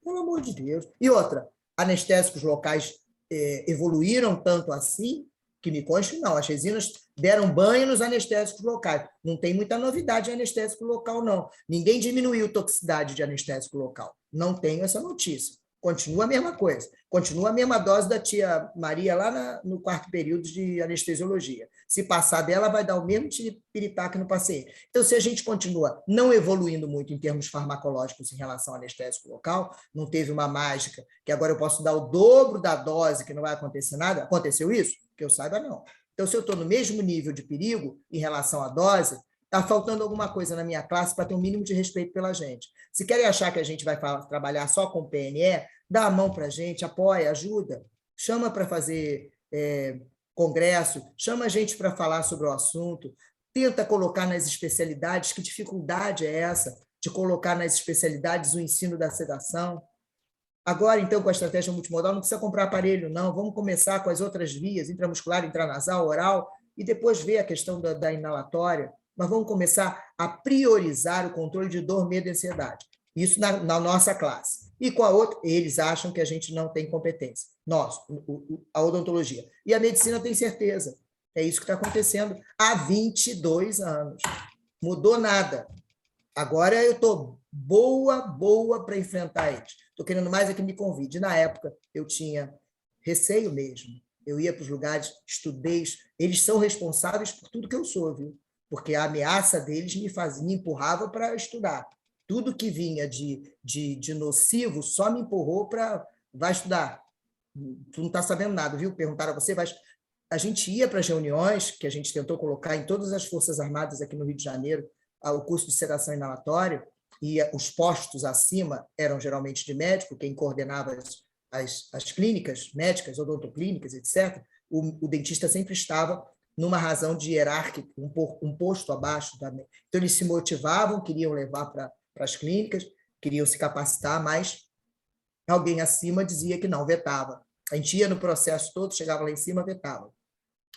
C: Pelo amor de Deus. E outra, anestésicos locais evoluíram tanto assim que me conste, não. As resinas deram banho nos anestésicos locais. Não tem muita novidade em anestésico local, não. Ninguém diminuiu a toxicidade de anestésico local. Não tenho essa notícia. Continua a mesma coisa. Continua a mesma dose da tia Maria lá no quarto período de anestesiologia. Se passar dela, vai dar o mesmo piritaque no paciente. Então, se a gente continua não evoluindo muito em termos farmacológicos em relação ao anestésico local, não teve uma mágica que agora eu posso dar o dobro da dose que não vai acontecer nada. Aconteceu isso? Que eu saiba, não. Então, se eu estou no mesmo nível de perigo em relação à dose, está faltando alguma coisa na minha classe para ter um mínimo de respeito pela gente. Se querem achar que a gente vai trabalhar só com PNE, dá a mão para a gente, apoia, ajuda, chama para fazer congresso, chama a gente para falar sobre o assunto, tenta colocar nas especialidades, que dificuldade é essa de colocar nas especialidades o ensino da sedação? Agora, então, com a estratégia multimodal, não precisa comprar aparelho, não. Vamos começar com as outras vias, intramuscular, intranasal, oral, e depois ver a questão da inalatória. Mas vamos começar a priorizar o controle de dor, medo e ansiedade. Isso na nossa classe. E com a outra, eles acham que a gente não tem competência. Nós, a odontologia. E a medicina tem certeza. É isso que está acontecendo há 22 anos. Mudou nada. Agora eu estou boa para enfrentar eles. Estou querendo mais é que me convide. Na época, eu tinha receio mesmo. Eu ia para os lugares, estudei. Eles são responsáveis por tudo que eu sou, viu? Porque a ameaça deles me empurrava para estudar. Tudo que vinha de nocivo só me empurrou para... Vai estudar. Tu não está sabendo nada, viu? Perguntaram a você, a gente ia para as reuniões que a gente tentou colocar em todas as Forças Armadas aqui no Rio de Janeiro, o curso de sedação inalatória, e os postos acima eram geralmente de médico, quem coordenava as clínicas médicas, odontoclínicas, etc., o dentista sempre estava numa razão de hierárquica, um posto abaixo da... Então, eles se motivavam, queriam levar para as clínicas, queriam se capacitar, mas alguém acima dizia que não, vetava. A gente ia no processo todo, chegava lá em cima, vetava.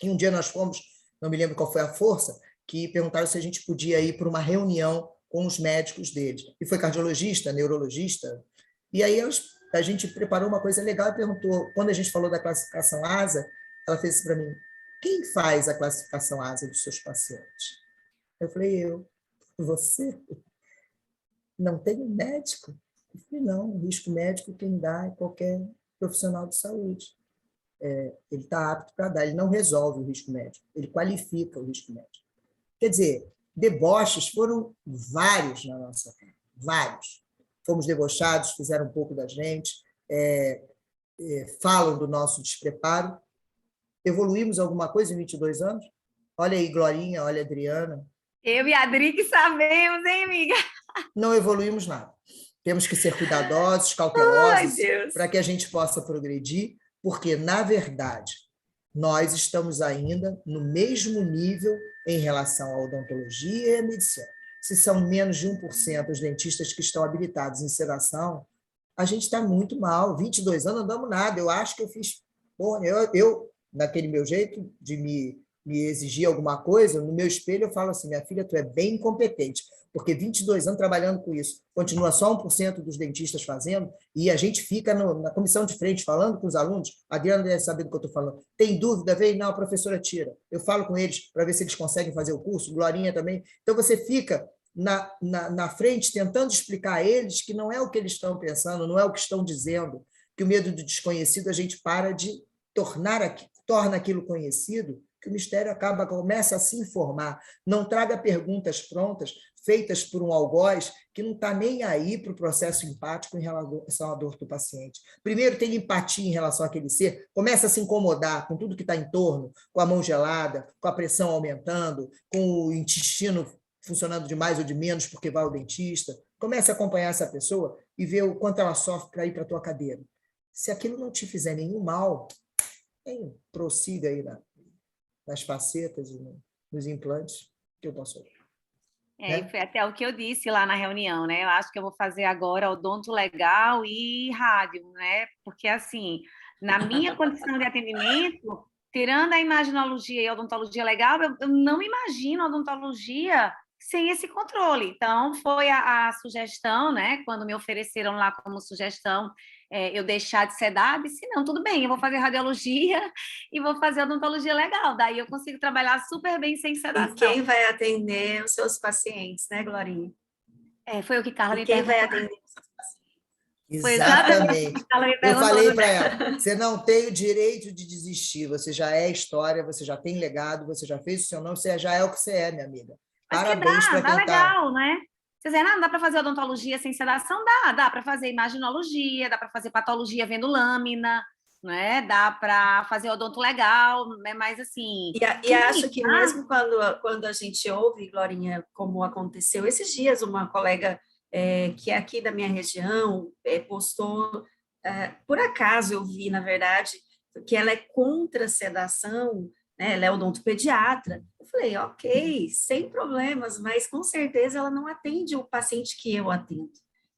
C: E um dia nós fomos, não me lembro qual foi a força, que perguntaram se a gente podia ir para uma reunião com os médicos deles. E foi cardiologista, neurologista. E aí a gente preparou uma coisa legal e perguntou, quando a gente falou da classificação ASA, ela fez isso para mim: quem faz a classificação ASA dos seus pacientes? Eu falei: eu. Você? Não tem um médico? Eu falei: não, o risco médico quem dá é qualquer profissional de saúde. Ele está apto para dar, ele não resolve o risco médico, ele qualifica o risco médico. Quer dizer, deboches foram vários na nossa casa, vários. Fomos debochados, fizeram um pouco da gente, falam do nosso despreparo. Evoluímos alguma coisa em 22 anos? Olha aí, Glorinha, olha a Adriana.
A: Eu e a Adri que sabemos, hein, amiga?
C: Não evoluímos nada. Temos que ser cuidadosos, cautelosos,
A: Ai,
C: para que a gente possa progredir, porque, na verdade, nós estamos ainda no mesmo nível em relação à odontologia e à medicina. Se são menos de 1% os dentistas que estão habilitados em sedação, a gente está muito mal. 22 anos não damos nada. Eu acho que eu fiz... Bom, eu naquele meu jeito de me exigir alguma coisa, no meu espelho eu falo assim: minha filha, tu é bem incompetente, porque 22 anos trabalhando com isso, continua só 1% dos dentistas fazendo, e a gente fica na comissão de frente falando com os alunos. A Adriana deve saber do que eu estou falando. Tem dúvida? Vem, não, a professora tira. Eu falo com eles para ver se eles conseguem fazer o curso, Glorinha também. Então, você fica na frente tentando explicar a eles que não é o que eles estão pensando, não é o que estão dizendo, que o medo do desconhecido a gente para de torna aquilo conhecido, que o mistério começa a se informar. Não traga perguntas prontas, feitas por um algoz que não está nem aí para o processo empático em relação à dor do paciente. Primeiro, tem empatia em relação àquele ser, começa a se incomodar com tudo que está em torno, com a mão gelada, com a pressão aumentando, com o intestino funcionando de mais ou de menos porque vai ao dentista. Comece a acompanhar essa pessoa e ver o quanto ela sofre para ir para a tua cadeira. Se aquilo não te fizer nenhum mal, prossiga aí nas facetas e nos implantes que eu posso fazer.
A: E foi até o que eu disse lá na reunião, né? Eu acho que eu vou fazer agora odonto legal e rádio, né? Porque, assim, na minha condição de atendimento, tirando a imaginologia e a odontologia legal, eu não imagino a odontologia sem esse controle. Então, foi a sugestão, né? Quando me ofereceram lá como sugestão, eu deixar de sedar, disse: não, tudo bem, eu vou fazer radiologia e vou fazer odontologia legal. Daí eu consigo trabalhar super bem sem sedação.
E: E quem vai atender os seus pacientes, né, Glorinha?
A: Foi o que Carla me
E: perguntou.
A: Quem vai
E: atender os seus pacientes?
A: Foi exatamente.
C: Eu falei para ela: você não tem o direito de desistir, você já é história, você já tem legado, você já fez o seu nome, você já é o que você é, minha amiga.
A: Mas
C: parabéns para quem
A: legal, né? Você dizer, não dá para fazer odontologia sem sedação? Dá para fazer imaginologia, dá para fazer patologia vendo lâmina, né? Dá para fazer odonto legal, né? Mas assim...
E: E acho que mesmo quando a gente ouve, Glorinha, como aconteceu esses dias, uma colega que é aqui da minha região postou, por acaso eu vi, na verdade, que ela é contra a sedação, né? Ela é odontopediatra. Eu falei, ok, sem problemas, mas com certeza ela não atende o paciente que eu atendo.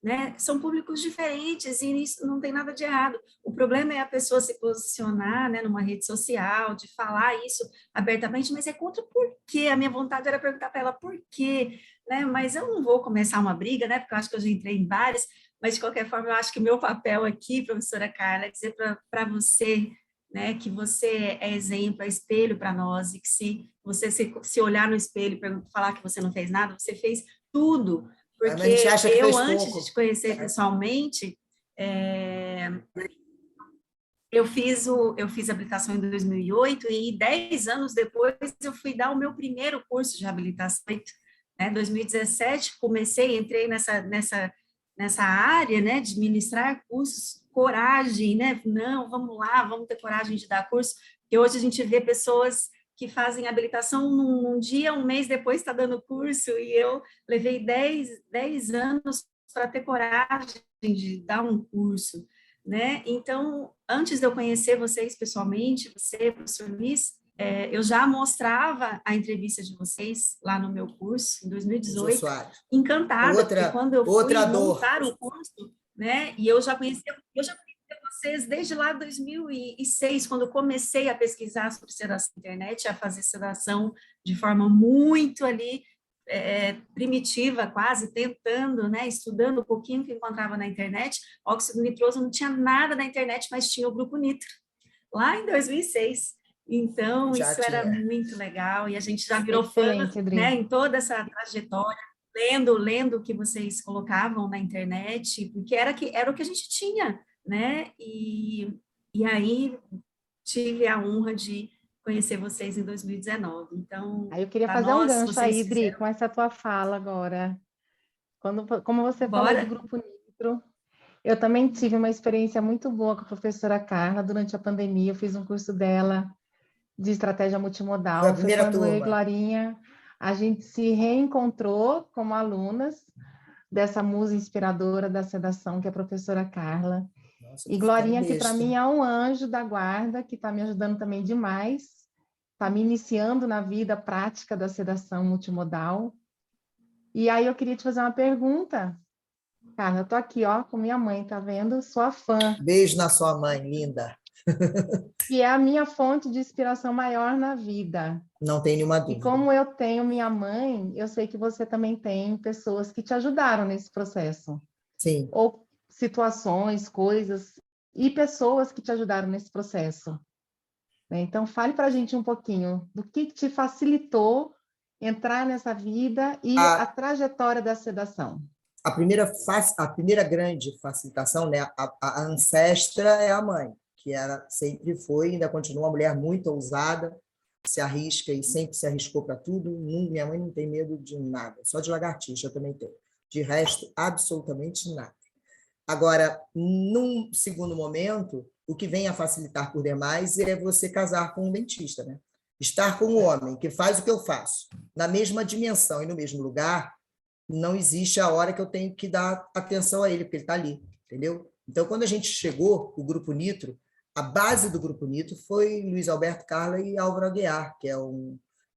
E: né? São públicos diferentes e isso não tem nada de errado. O problema é a pessoa se posicionar, né, numa rede social, de falar isso abertamente, mas é contra por quê? A minha vontade era perguntar para ela por quê, né? Mas eu não vou começar uma briga, né? Porque eu acho que eu já entrei em várias, mas de qualquer forma eu acho que o meu papel aqui, professora Carla, é dizer para você, né, que você é exemplo, é espelho para nós, e que se você se olhar no espelho e falar que você não fez nada, você fez tudo.
C: Mas a gente
E: Porque
C: acha que
E: eu,
C: fez
E: antes
C: pouco.
E: de te conhecer pessoalmente, eu fiz habilitação em 2008 e 10 anos depois eu fui dar o meu primeiro curso de reabilitação. Né? Em 2017 comecei, entrei nessa área, né, de ministrar cursos, coragem, né? Não, vamos lá, vamos ter coragem de dar curso, porque hoje a gente vê pessoas que fazem habilitação num dia, um mês depois está dando curso, e eu levei 10 anos para ter coragem de dar um curso, né? Então, antes de eu conhecer vocês pessoalmente, você, professor Luiz, eu já mostrava a entrevista de vocês lá no meu curso, em 2018, encantada, porque quando eu fui montar o curso, né, e eu já conhecia vocês desde lá de 2006, quando eu comecei a pesquisar sobre sedação na internet, a fazer sedação de forma muito ali primitiva, quase, tentando, né, estudando um pouquinho que encontrava na internet. Óxido nitroso não tinha nada na internet, mas tinha o grupo nitro, lá em 2006. Então,
C: Já
E: isso
C: tinha.
E: era muito legal, e a gente já virou
F: Excelente,
E: fã,
F: Adri.
E: né, em toda essa trajetória, lendo o que vocês colocavam na internet, porque era o que a gente tinha, né, e aí tive a honra de conhecer vocês em 2019. Então,
F: Aí eu queria
E: para
F: fazer um
E: nós,
F: gancho aí,
E: vocês
F: Dri,
E: fizeram...
F: com essa tua fala agora. Como você falou do
E: Bora?
F: Grupo Nitro, eu também tive uma experiência muito boa com a professora Carla durante a pandemia. Eu fiz um curso dela de estratégia multimodal.
C: Foi a primeira
F: quando eu e
C: turma.
F: Glorinha, a gente se reencontrou como alunas dessa musa inspiradora da sedação, que é a professora Carla.
C: Nossa,
F: E
C: tô ficando
F: Glorinha, que para
C: besta.
F: mim é um anjo da guarda, que está me ajudando também demais, está me iniciando na vida prática da sedação multimodal. E aí eu queria te fazer uma pergunta. Carla, eu tô aqui, ó, com minha mãe, tá vendo? Sua fã,
C: Beijo na sua mãe, linda.
F: que é a minha fonte de inspiração maior na vida.
C: Não tem nenhuma
F: E
C: dúvida.
F: como eu tenho minha mãe, eu sei que você também tem pessoas que te ajudaram nesse processo.
C: Sim.
F: Ou situações, coisas, e pessoas que te ajudaram nesse processo. Então, fale para a gente um pouquinho do que te facilitou entrar nessa vida e a trajetória da sedação.
C: A primeira grande facilitação, né? A ancestra é a mãe, que sempre foi, ainda continua uma mulher muito ousada, se arrisca e sempre se arriscou para tudo. Minha mãe não tem medo de nada, só de lagartixa eu também tenho. De resto, absolutamente nada. Agora, num segundo momento, o que vem a facilitar por demais é você casar com um dentista, né? Estar com um homem que faz o que eu faço, na mesma dimensão e no mesmo lugar, não existe a hora que eu tenho que dar atenção a ele, porque ele está ali, entendeu? Então, quando a gente chegou, o Grupo Nitro, a base do Grupo Nitro foi Luiz Alberto Carla e Álvaro Aguiar, que é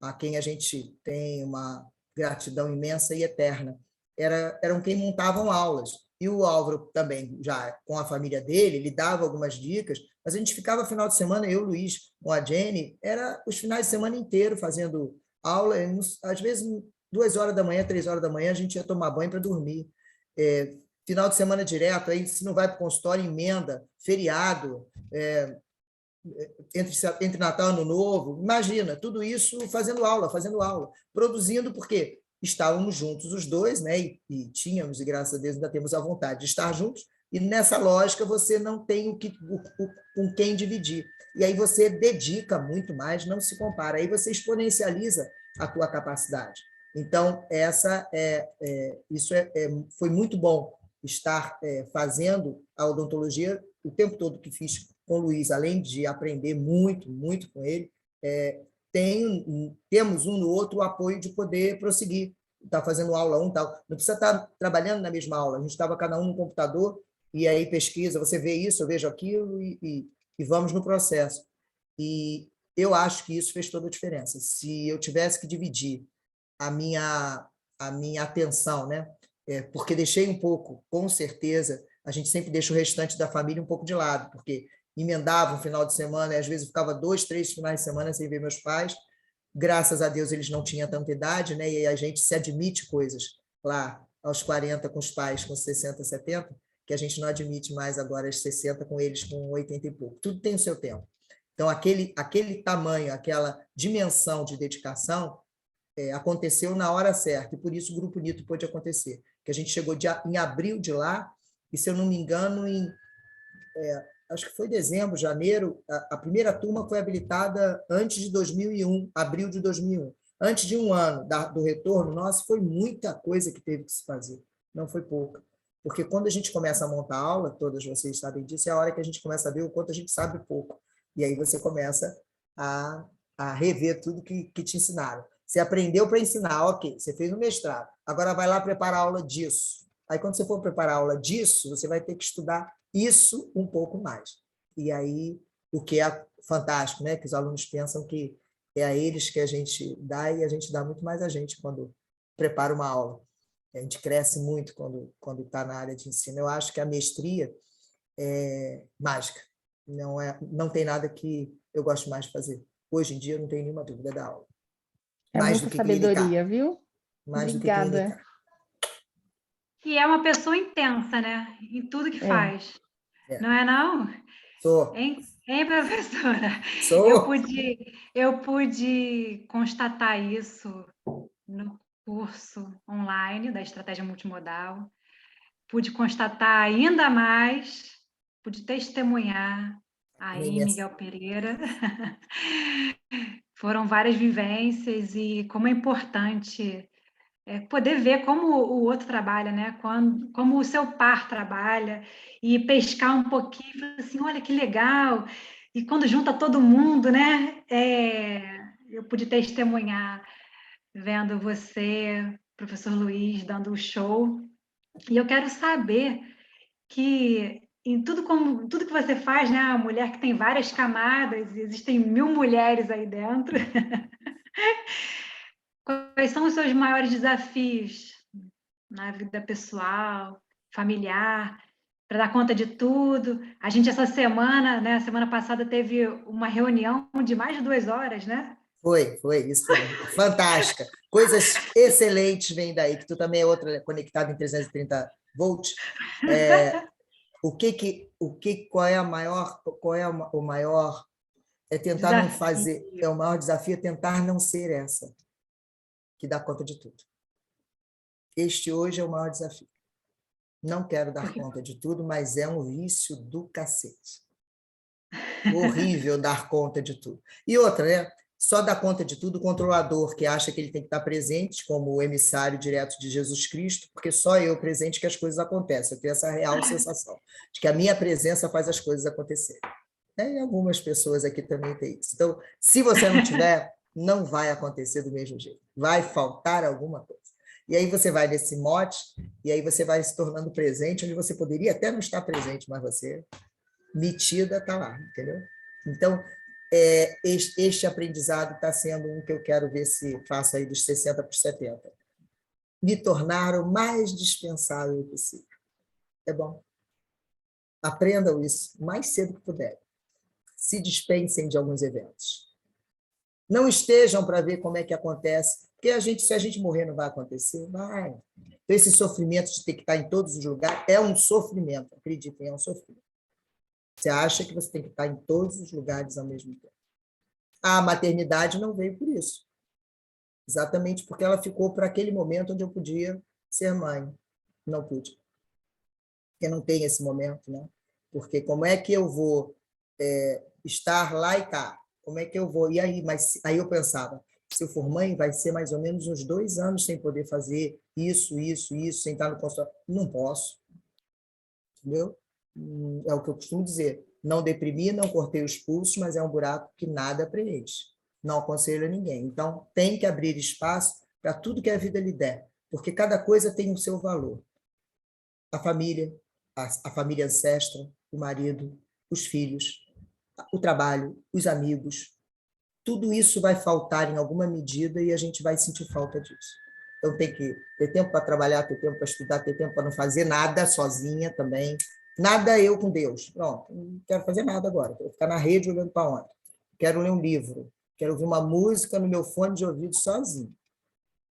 C: a quem a gente tem uma gratidão imensa e eterna. Eram quem montavam aulas. E o Álvaro também, já com a família dele, ele dava algumas dicas, mas a gente ficava final de semana, eu, Luiz, com a Jenny, era os finais de semana inteiro fazendo aula, às vezes 2 horas da manhã, 3 horas da manhã, a gente ia tomar banho para dormir. Final de semana direto, aí se não vai para o consultório, emenda, feriado, entre Natal e Ano Novo, imagina, tudo isso fazendo aula, produzindo, porque estávamos juntos os dois, né? E tínhamos, e graças a Deus ainda temos a vontade de estar juntos, e nessa lógica você não tem com quem dividir. E aí você dedica muito mais, não se compara, aí você exponencializa a tua capacidade. Então, foi muito bom estar fazendo a odontologia o tempo todo que fiz com o Luiz, além de aprender muito, muito com ele, temos um no outro o apoio de poder prosseguir, estar fazendo aula tal. Não precisa estar trabalhando na mesma aula, a gente estava cada um no computador, e aí pesquisa, você vê isso, eu vejo aquilo, e vamos no processo. E eu acho que isso fez toda a diferença. Se eu tivesse que dividir a minha atenção, né, porque deixei um pouco, com certeza, a gente sempre deixa o restante da família um pouco de lado, porque emendava um final de semana, e às vezes eu ficava 2, 3 finais de semana sem ver meus pais. Graças a Deus eles não tinham tanta idade, né? E a gente se admite coisas lá aos 40 com os pais, com 60, 70, que a gente não admite mais agora aos 60 com eles com 80 e pouco. Tudo tem o seu tempo. Então, aquele tamanho, aquela dimensão de dedicação aconteceu na hora certa, e por isso o Grupo Nito pôde acontecer. Que a gente chegou em abril de lá, e se eu não me engano, acho que foi dezembro, janeiro, a primeira turma foi habilitada antes de 2001, abril de 2001. Antes de um ano do retorno nosso, foi muita coisa que teve que se fazer, não foi pouca. Porque quando a gente começa a montar a aula, todas vocês sabem disso, é a hora que a gente começa a ver o quanto a gente sabe pouco. E aí você começa a rever tudo que te ensinaram. Você aprendeu para ensinar, ok, você fez um mestrado, agora vai lá preparar a aula disso. Aí, quando você for preparar a aula disso, você vai ter que estudar isso um pouco mais. E aí, o que é fantástico, né? Que os alunos pensam que é a eles que a gente dá, e a gente dá muito mais a gente quando prepara uma aula. A gente cresce muito quando está na área de ensino. Eu acho que a mestria é mágica. Não tem nada que eu gosto mais de fazer. Hoje em dia, eu não tenho nenhuma dúvida da aula.
F: É
C: Mais
F: muita
C: do que
F: sabedoria,
C: clinicar.
F: viu?
C: Mais do que
F: Obrigada.
C: clinicar.
G: E é uma pessoa intensa, né? Em tudo que faz.
C: É.
G: Não é, não?
C: Sou.
G: Hein, professora?
C: Sou.
G: Eu pude constatar isso no curso online da estratégia multimodal. Pude constatar ainda mais, pude testemunhar aí, Miguel Pereira. Foram várias vivências e como é importante poder ver como o outro trabalha, né? Como o seu par trabalha, e pescar um pouquinho, e falar assim, olha que legal, e quando junta todo mundo, né? Eu pude testemunhar, vendo você, professor Luiz, dando o show, e eu quero saber que em tudo que você faz, né? A mulher que tem várias camadas, existem 1000 mulheres aí dentro. Quais são os seus maiores desafios na vida pessoal, familiar, para dar conta de tudo? A gente, essa semana, né, semana passada, teve uma reunião de mais de 2 horas, né?
C: Foi, isso foi fantástica. Coisas excelentes vêm daí, que tu também é outra conectada em 330 volts. Qual é o maior tentar
G: Desafio.
C: não fazer, o maior desafio é tentar não ser essa que dá conta de tudo. Este hoje é o maior desafio. Não quero dar conta de tudo, mas é um vício do cacete. Horrível dar conta de tudo. E outra, né? Só dá conta de tudo o controlador, que acha que ele tem que estar presente como o emissário direto de Jesus Cristo, porque só eu presente que as coisas acontecem. Eu tenho essa real sensação de que a minha presença faz as coisas acontecerem. E algumas pessoas aqui também têm isso. Então, se você não tiver, não vai acontecer do mesmo jeito. Vai faltar alguma coisa. E aí você vai nesse mote, e aí você vai se tornando presente, onde você poderia até não estar presente, mas você, metida, está lá, entendeu? Então, este aprendizado está sendo um que eu quero ver se faço aí dos 60 para os 70. Me tornar o mais dispensável possível. É bom. Aprendam isso o mais cedo que puderem. Se dispensem de alguns eventos. Não estejam para ver como é que acontece, porque se a gente morrer não vai acontecer, vai. Então, esse sofrimento de ter que estar em todos os lugares é um sofrimento, acreditem, é um sofrimento. Você acha que você tem que estar em todos os lugares ao mesmo tempo. A maternidade não veio por isso. Exatamente porque ela ficou para aquele momento onde eu podia ser mãe. Não pude. Porque não tem esse momento, né? Porque como é que eu vou estar lá e cá? Como é que eu vou? E aí? Mas aí eu pensava, se eu for mãe, vai ser mais ou menos uns 2 anos sem poder fazer isso, sem estar no consultório. Não posso. Entendeu? É o que eu costumo dizer. Não deprimi, não cortei os pulsos, mas é um buraco que nada preenche. Não aconselho a ninguém. Então, tem que abrir espaço para tudo que a vida lhe der, porque cada coisa tem o seu valor. A família, a família ancestra, o marido, os filhos, o trabalho, os amigos, tudo isso vai faltar em alguma medida e a gente vai sentir falta disso. Então tem que ter tempo para trabalhar, ter tempo para estudar, ter tempo para não fazer nada sozinha também. Nada eu com Deus. Pronto, não quero fazer nada agora. Vou ficar na rede olhando para onde? Quero ler um livro. Quero ouvir uma música no meu fone de ouvido sozinho.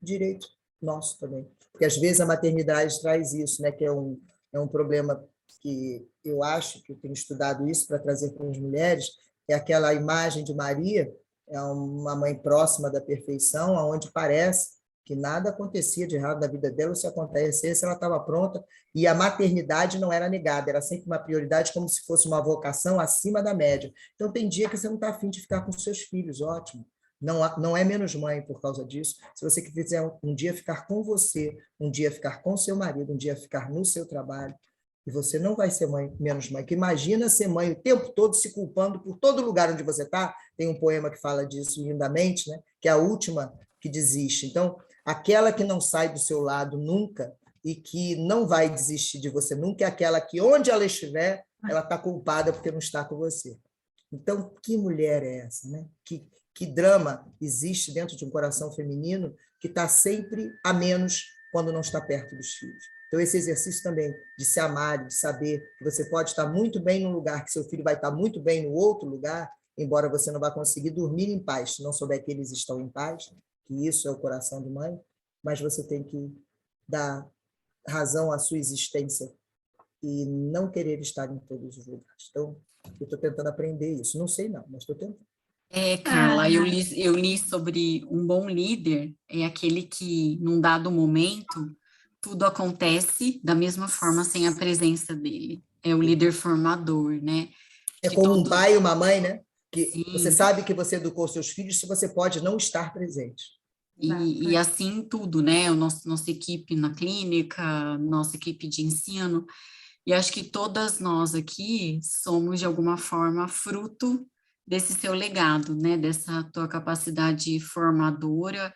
C: Direito nosso também. Porque às vezes a maternidade traz isso, né? Que é um problema que eu acho, que eu tenho estudado isso para trazer para as mulheres, é aquela imagem de Maria, é uma mãe próxima da perfeição, onde parece que nada acontecia de errado na vida dela, se acontecesse, ela estava pronta, e a maternidade não era negada, era sempre uma prioridade, como se fosse uma vocação acima da média. Então, tem dia que você não está afim de ficar com seus filhos, ótimo. Não é menos mãe por causa disso. Se você quiser um dia ficar com você, um dia ficar com seu marido, um dia ficar no seu trabalho, e você não vai ser mãe, menos mãe. Que imagina ser mãe o tempo todo se culpando por todo lugar onde você está. Tem um poema que fala disso lindamente, né? Que é a última que desiste. Então, aquela que não sai do seu lado nunca e que não vai desistir de você nunca é aquela que, onde ela estiver, ela está culpada porque não está com você. Então, que mulher é essa, né? Que drama existe dentro de um coração feminino que está sempre a menos quando não está perto dos filhos. Então, esse exercício também de se amar, de saber que você pode estar muito bem num lugar, que seu filho vai estar muito bem no outro lugar, embora você não vá conseguir dormir em paz, se não souber que eles estão em paz, que isso é o coração de mãe, mas você tem que dar razão à sua existência e não querer estar em todos os lugares. Então, eu estou tentando aprender isso. Não sei não, mas estou tentando.
B: Carla, eu li sobre um bom líder, é aquele que, num dado momento, tudo acontece da mesma forma sem a presença dele. É o líder formador, né?
C: É como um pai e uma mãe, né? Que
B: Sim.
C: Você sabe que você educou seus filhos se você pode não estar presente.
B: E assim tudo, né? Nossa equipe na clínica, nossa equipe de ensino. E acho que todas nós aqui somos, de alguma forma, fruto desse seu legado, né? Dessa tua capacidade formadora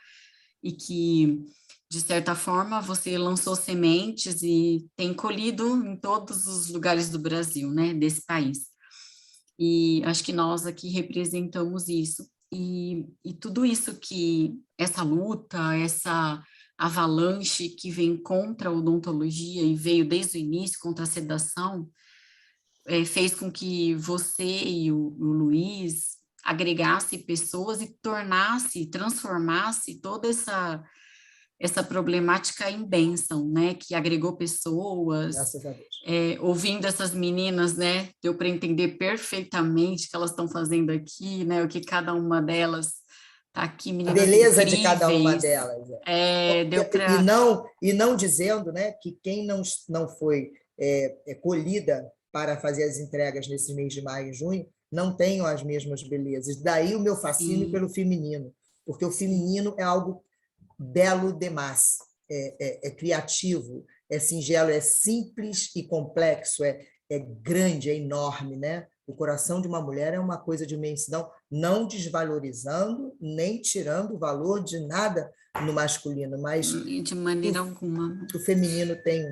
B: e que, de certa forma, você lançou sementes e tem colhido em todos os lugares do Brasil, né? Desse país. E acho que nós aqui representamos isso. E tudo isso que, essa luta, essa avalanche que vem contra a odontologia e veio desde o início contra a sedação, fez com que você e o Luiz agregasse pessoas e transformasse toda essa problemática em bênção, né, que agregou pessoas.
C: Graças a Deus.
B: Ouvindo essas meninas, né, deu para entender perfeitamente o que elas estão fazendo aqui, né, o que cada uma delas está aqui, meninas
C: a beleza
B: incríveis.
C: De cada uma delas.
B: Deu pra...
C: e não dizendo, né, que quem não foi colhida para fazer as entregas nesse mês de maio e junho, não tenham as mesmas belezas. Daí o meu fascínio pelo feminino, porque o feminino é algo belo demais, é criativo, é singelo, é simples e complexo, é grande, é enorme, né? O coração de uma mulher é uma coisa de imensidão, não desvalorizando, nem tirando o valor de nada no masculino, mas
B: de maneira alguma.
C: O feminino tem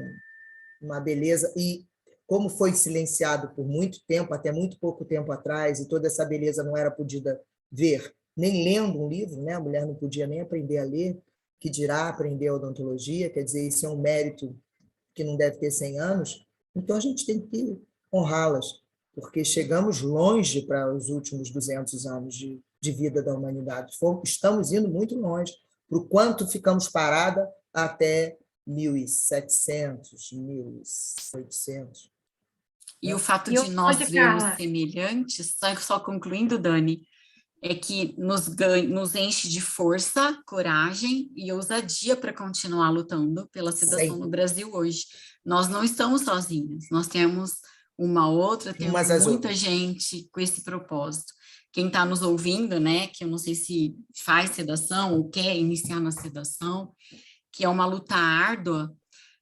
C: uma beleza, e como foi silenciado por muito tempo, até muito pouco tempo atrás, e toda essa beleza não era podida ver, nem lendo um livro, né? A mulher não podia nem aprender a ler, que dirá aprender a odontologia, quer dizer, isso é um mérito que não deve ter 100 anos, então a gente tem que honrá-las, porque chegamos longe para os últimos 200 anos de vida da humanidade. Estamos indo muito longe, para o quanto ficamos parada até 1700, 1800.
B: E o fato de nós vermos semelhantes, só concluindo, Dani, é que nos enche de força, coragem e ousadia para continuar lutando pela sedação no Brasil hoje. Nós não estamos sozinhos, nós temos temos muita gente com esse propósito. Quem está nos ouvindo, né, que eu não sei se faz sedação ou quer iniciar na sedação, que é uma luta árdua,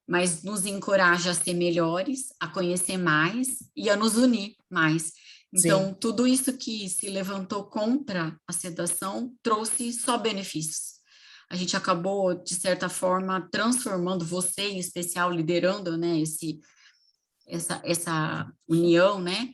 B: mas nos encoraja a ser melhores, a conhecer mais e a nos unir mais. Então, sim, tudo isso que se levantou contra a sedação trouxe só benefícios. A gente acabou, de certa forma, transformando, você em especial, liderando, né, essa união, né,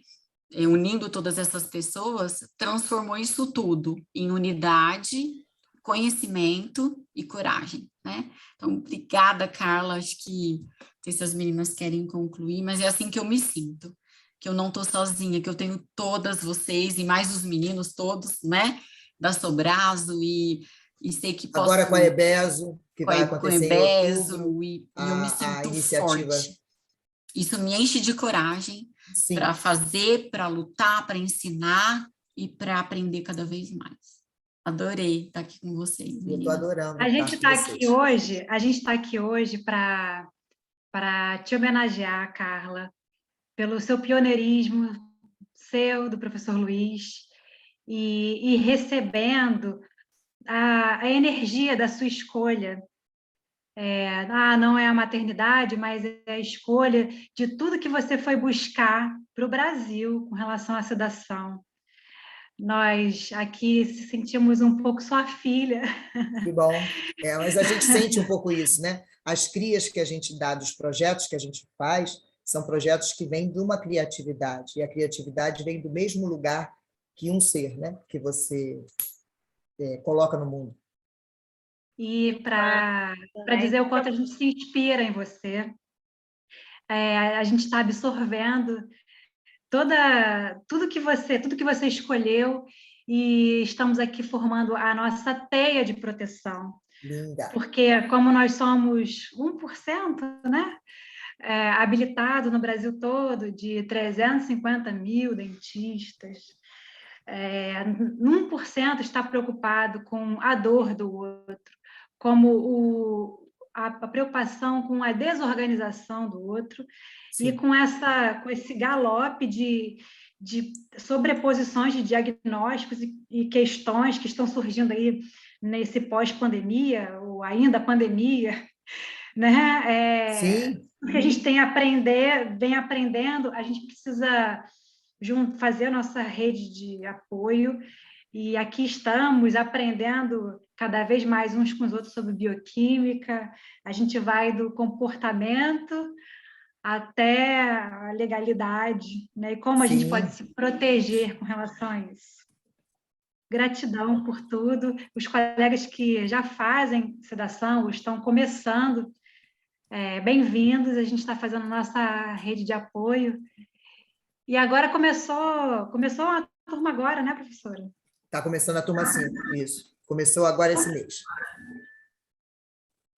B: unindo todas essas pessoas, transformou isso tudo em unidade, conhecimento e coragem, né? Então, obrigada, Carla. Acho que não sei se as meninas querem concluir, mas é assim que eu me sinto, que eu não estou sozinha, que eu tenho todas vocês e mais os meninos todos, né? Da Sobrazo e sei que posso...
C: Agora com a EBESO, que vai acontecer em outubro,
B: e eu me
C: a
B: sinto
C: iniciativa...
B: forte. Isso me enche de coragem para fazer, para lutar, para ensinar e para aprender cada vez mais. Adorei estar aqui com vocês, meninas.
C: Eu estou adorando.
G: A gente está aqui hoje para te homenagear, Carla, pelo seu pioneirismo, do professor Luiz, e recebendo a energia da sua escolha. Não é a maternidade, mas é a escolha de tudo que você foi buscar para o Brasil com relação à sedação. Nós aqui sentimos um pouco sua filha.
C: Que bom. Mas a gente sente um pouco isso, né? As crias que a gente dá dos projetos que a gente faz são projetos que vêm de uma criatividade, e a criatividade vem do mesmo lugar que um ser, né? Que você coloca no mundo.
G: E para dizer o quanto a gente se inspira em você, a gente está absorvendo tudo que você escolheu, e estamos aqui formando a nossa teia de proteção.
C: Linda.
G: Porque como nós somos 1%, né, habilitado no Brasil todo, de 350 mil dentistas, 1% está preocupado com a dor do outro, como a preocupação com a desorganização do outro. Sim. E com esse galope de sobreposições de diagnósticos e questões que estão surgindo aí nesse pós-pandemia, ou ainda pandemia, né?
C: Sim.
G: O que a gente vem aprendendo, a gente precisa fazer a nossa rede de apoio, e aqui estamos aprendendo cada vez mais uns com os outros sobre bioquímica. A gente vai do comportamento até a legalidade, né? E como a gente pode se proteger com relação a isso. Gratidão por tudo. Os colegas que já fazem sedação ou estão começando, bem-vindos. A gente está fazendo nossa rede de apoio. E agora começou a turma agora, né, professora?
C: Está começando a turma 5, isso. Começou agora esse mês.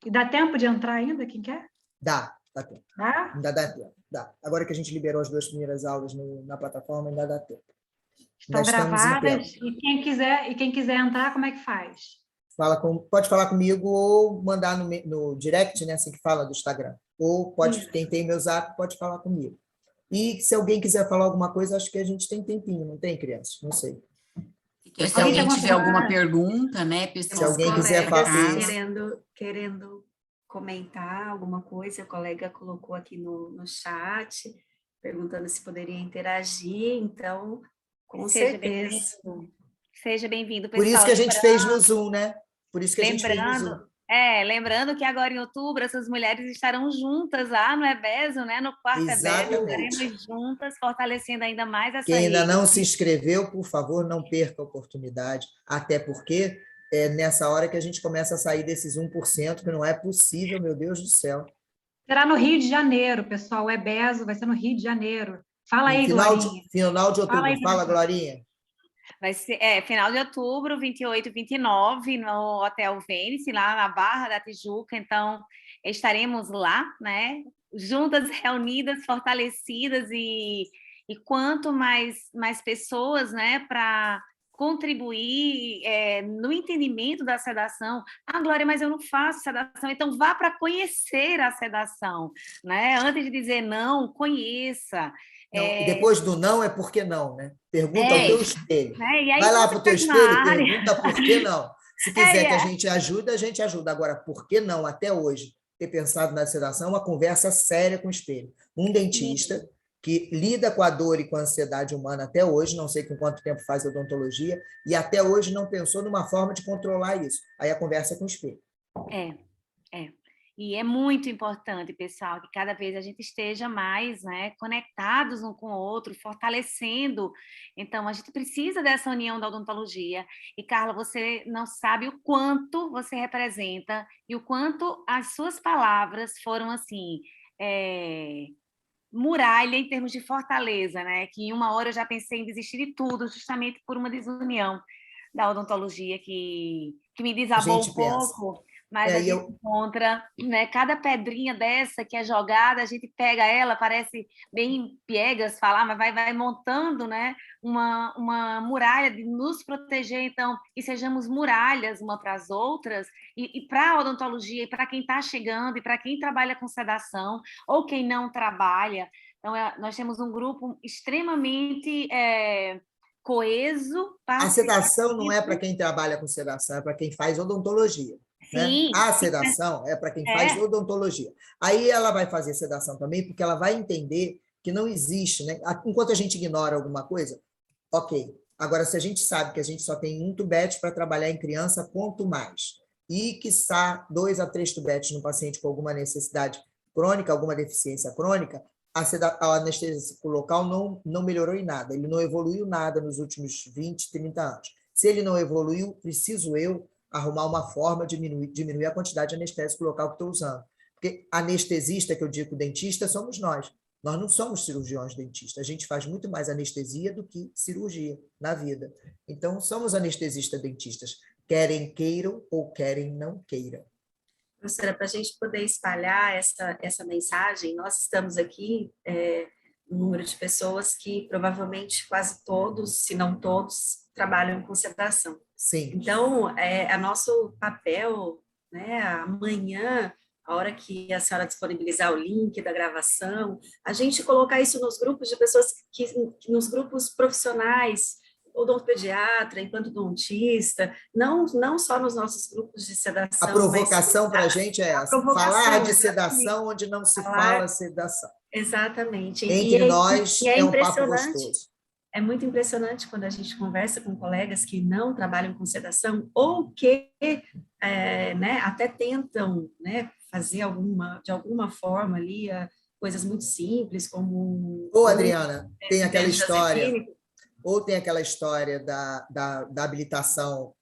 G: E dá tempo de entrar ainda, quem quer?
C: Dá tempo.
G: Dá?
C: Ainda dá tempo. Dá. Agora que a gente liberou as 2 primeiras aulas na plataforma, ainda dá tempo.
G: Estão gravadas, e quem quiser entrar, como é que faz?
C: Pode falar comigo ou mandar no direct, né, assim que fala do Instagram. Ou quem tem meu zap pode falar comigo. E se alguém quiser falar alguma coisa, acho que a gente tem tempinho, não tem, crianças? Não sei.
B: Se alguém tiver alguma pergunta, né, pessoal?
C: Se alguém quiser falar
A: querendo comentar alguma coisa, a colega colocou aqui no chat, perguntando se poderia interagir, então, com certeza. Seja bem-vindo, pessoal.
C: Por isso que a gente fez no Zoom, né? Por isso que a gente fez no Zoom.
A: Lembrando que agora em outubro essas mulheres estarão juntas lá no EBESO, né? No quarto EBESO, estaremos juntas, fortalecendo ainda mais essa
C: Quem ainda
A: rede.
C: não se inscreveu, por favor, não perca a oportunidade, até porque é nessa hora que a gente começa a sair desses 1%, que não é possível, meu Deus do céu.
G: Será no Rio de Janeiro, pessoal, o EBESO vai ser no Rio de Janeiro. Fala aí, Glorinha.
C: Final de outubro, fala, Glorinha.
A: Vai ser final de outubro, 28 e 29, no Hotel Venice, lá na Barra da Tijuca. Então, estaremos lá, né? Juntas, reunidas, fortalecidas, e quanto mais pessoas, né, para contribuir no entendimento da sedação. Glória, mas eu não faço sedação, então vá para conhecer a sedação, né? Antes de dizer não, conheça.
C: Não, e depois do não é por que não, né? Pergunta ao teu espelho. Vai lá para o teu espelho e pergunta por que não. Se quiser que a gente ajuda. Agora, por que não, até hoje, ter pensado na sedação? É uma conversa séria com o espelho. Um dentista que lida com a dor e com a ansiedade humana até hoje, não sei com quanto tempo faz odontologia, e até hoje não pensou numa forma de controlar isso. Aí a conversa é com o espelho.
A: E é muito importante, pessoal, que cada vez a gente esteja mais, né, conectados um com o outro, fortalecendo. Então, a gente precisa dessa união da odontologia. E, Carla, você não sabe o quanto você representa e o quanto as suas palavras foram, assim, muralha em termos de fortaleza, né? Que em uma hora eu já pensei em desistir de tudo, justamente por uma desunião da odontologia que me
C: A
A: desabou
C: gente
A: um
C: pensa.
A: pouco, mas a
C: E
A: gente encontra, né? Cada pedrinha dessa que é jogada, a gente pega ela, parece bem piegas falar, mas vai montando, né? Uma muralha de nos proteger, então, e sejamos muralhas uma para as outras, e para a odontologia, e para quem está chegando, e para quem trabalha com sedação, ou quem não trabalha. Então, nós temos um grupo extremamente coeso,
C: a sedação não é
A: participativo.
C: para quem trabalha com sedação, é para quem faz odontologia. Né?
A: Sim,
C: A sedação é para quem faz
A: é,
C: odontologia. Aí ela vai fazer sedação também, porque ela vai entender que não existe, né? Enquanto a gente ignora alguma coisa, ok. Agora, se a gente sabe que a gente só tem um tubete para trabalhar em criança, quanto mais? E, quiçá, 2 a 3 tubetes no paciente com alguma necessidade crônica, alguma deficiência crônica, a anestésico local não melhorou em nada, ele não evoluiu nada nos últimos 20, 30 anos. Se ele não evoluiu, preciso eu arrumar uma forma de diminuir a quantidade de anestésico local que estou usando. Porque anestesista, que eu digo dentista, somos nós. Nós não somos cirurgiões dentistas, a gente faz muito mais anestesia do que cirurgia na vida. Então, somos anestesistas dentistas, querem queiram ou querem não queiram.
E: Professora, para a gente poder espalhar essa mensagem, nós estamos aqui, um número de pessoas que provavelmente quase todos, se não todos, trabalham com sedação.
C: Sim.
E: Então, é nosso papel, né, amanhã, a hora que a senhora disponibilizar o link da gravação, a gente colocar isso nos grupos de pessoas, nos grupos profissionais, odontopediatra, implantodontista, não só nos nossos grupos de sedação.
C: A provocação para a gente é essa, falar de sedação onde não se fala sedação.
E: Exatamente.
C: Entre nós é um papo gostoso.
E: É muito impressionante quando a gente conversa com colegas que não trabalham com sedação ou que né, até tentam, né, fazer de alguma forma ali coisas muito simples, como...
C: Ou, Adriana, tem aquela história...
E: Clínico.
C: Ou tem aquela história da habilitação,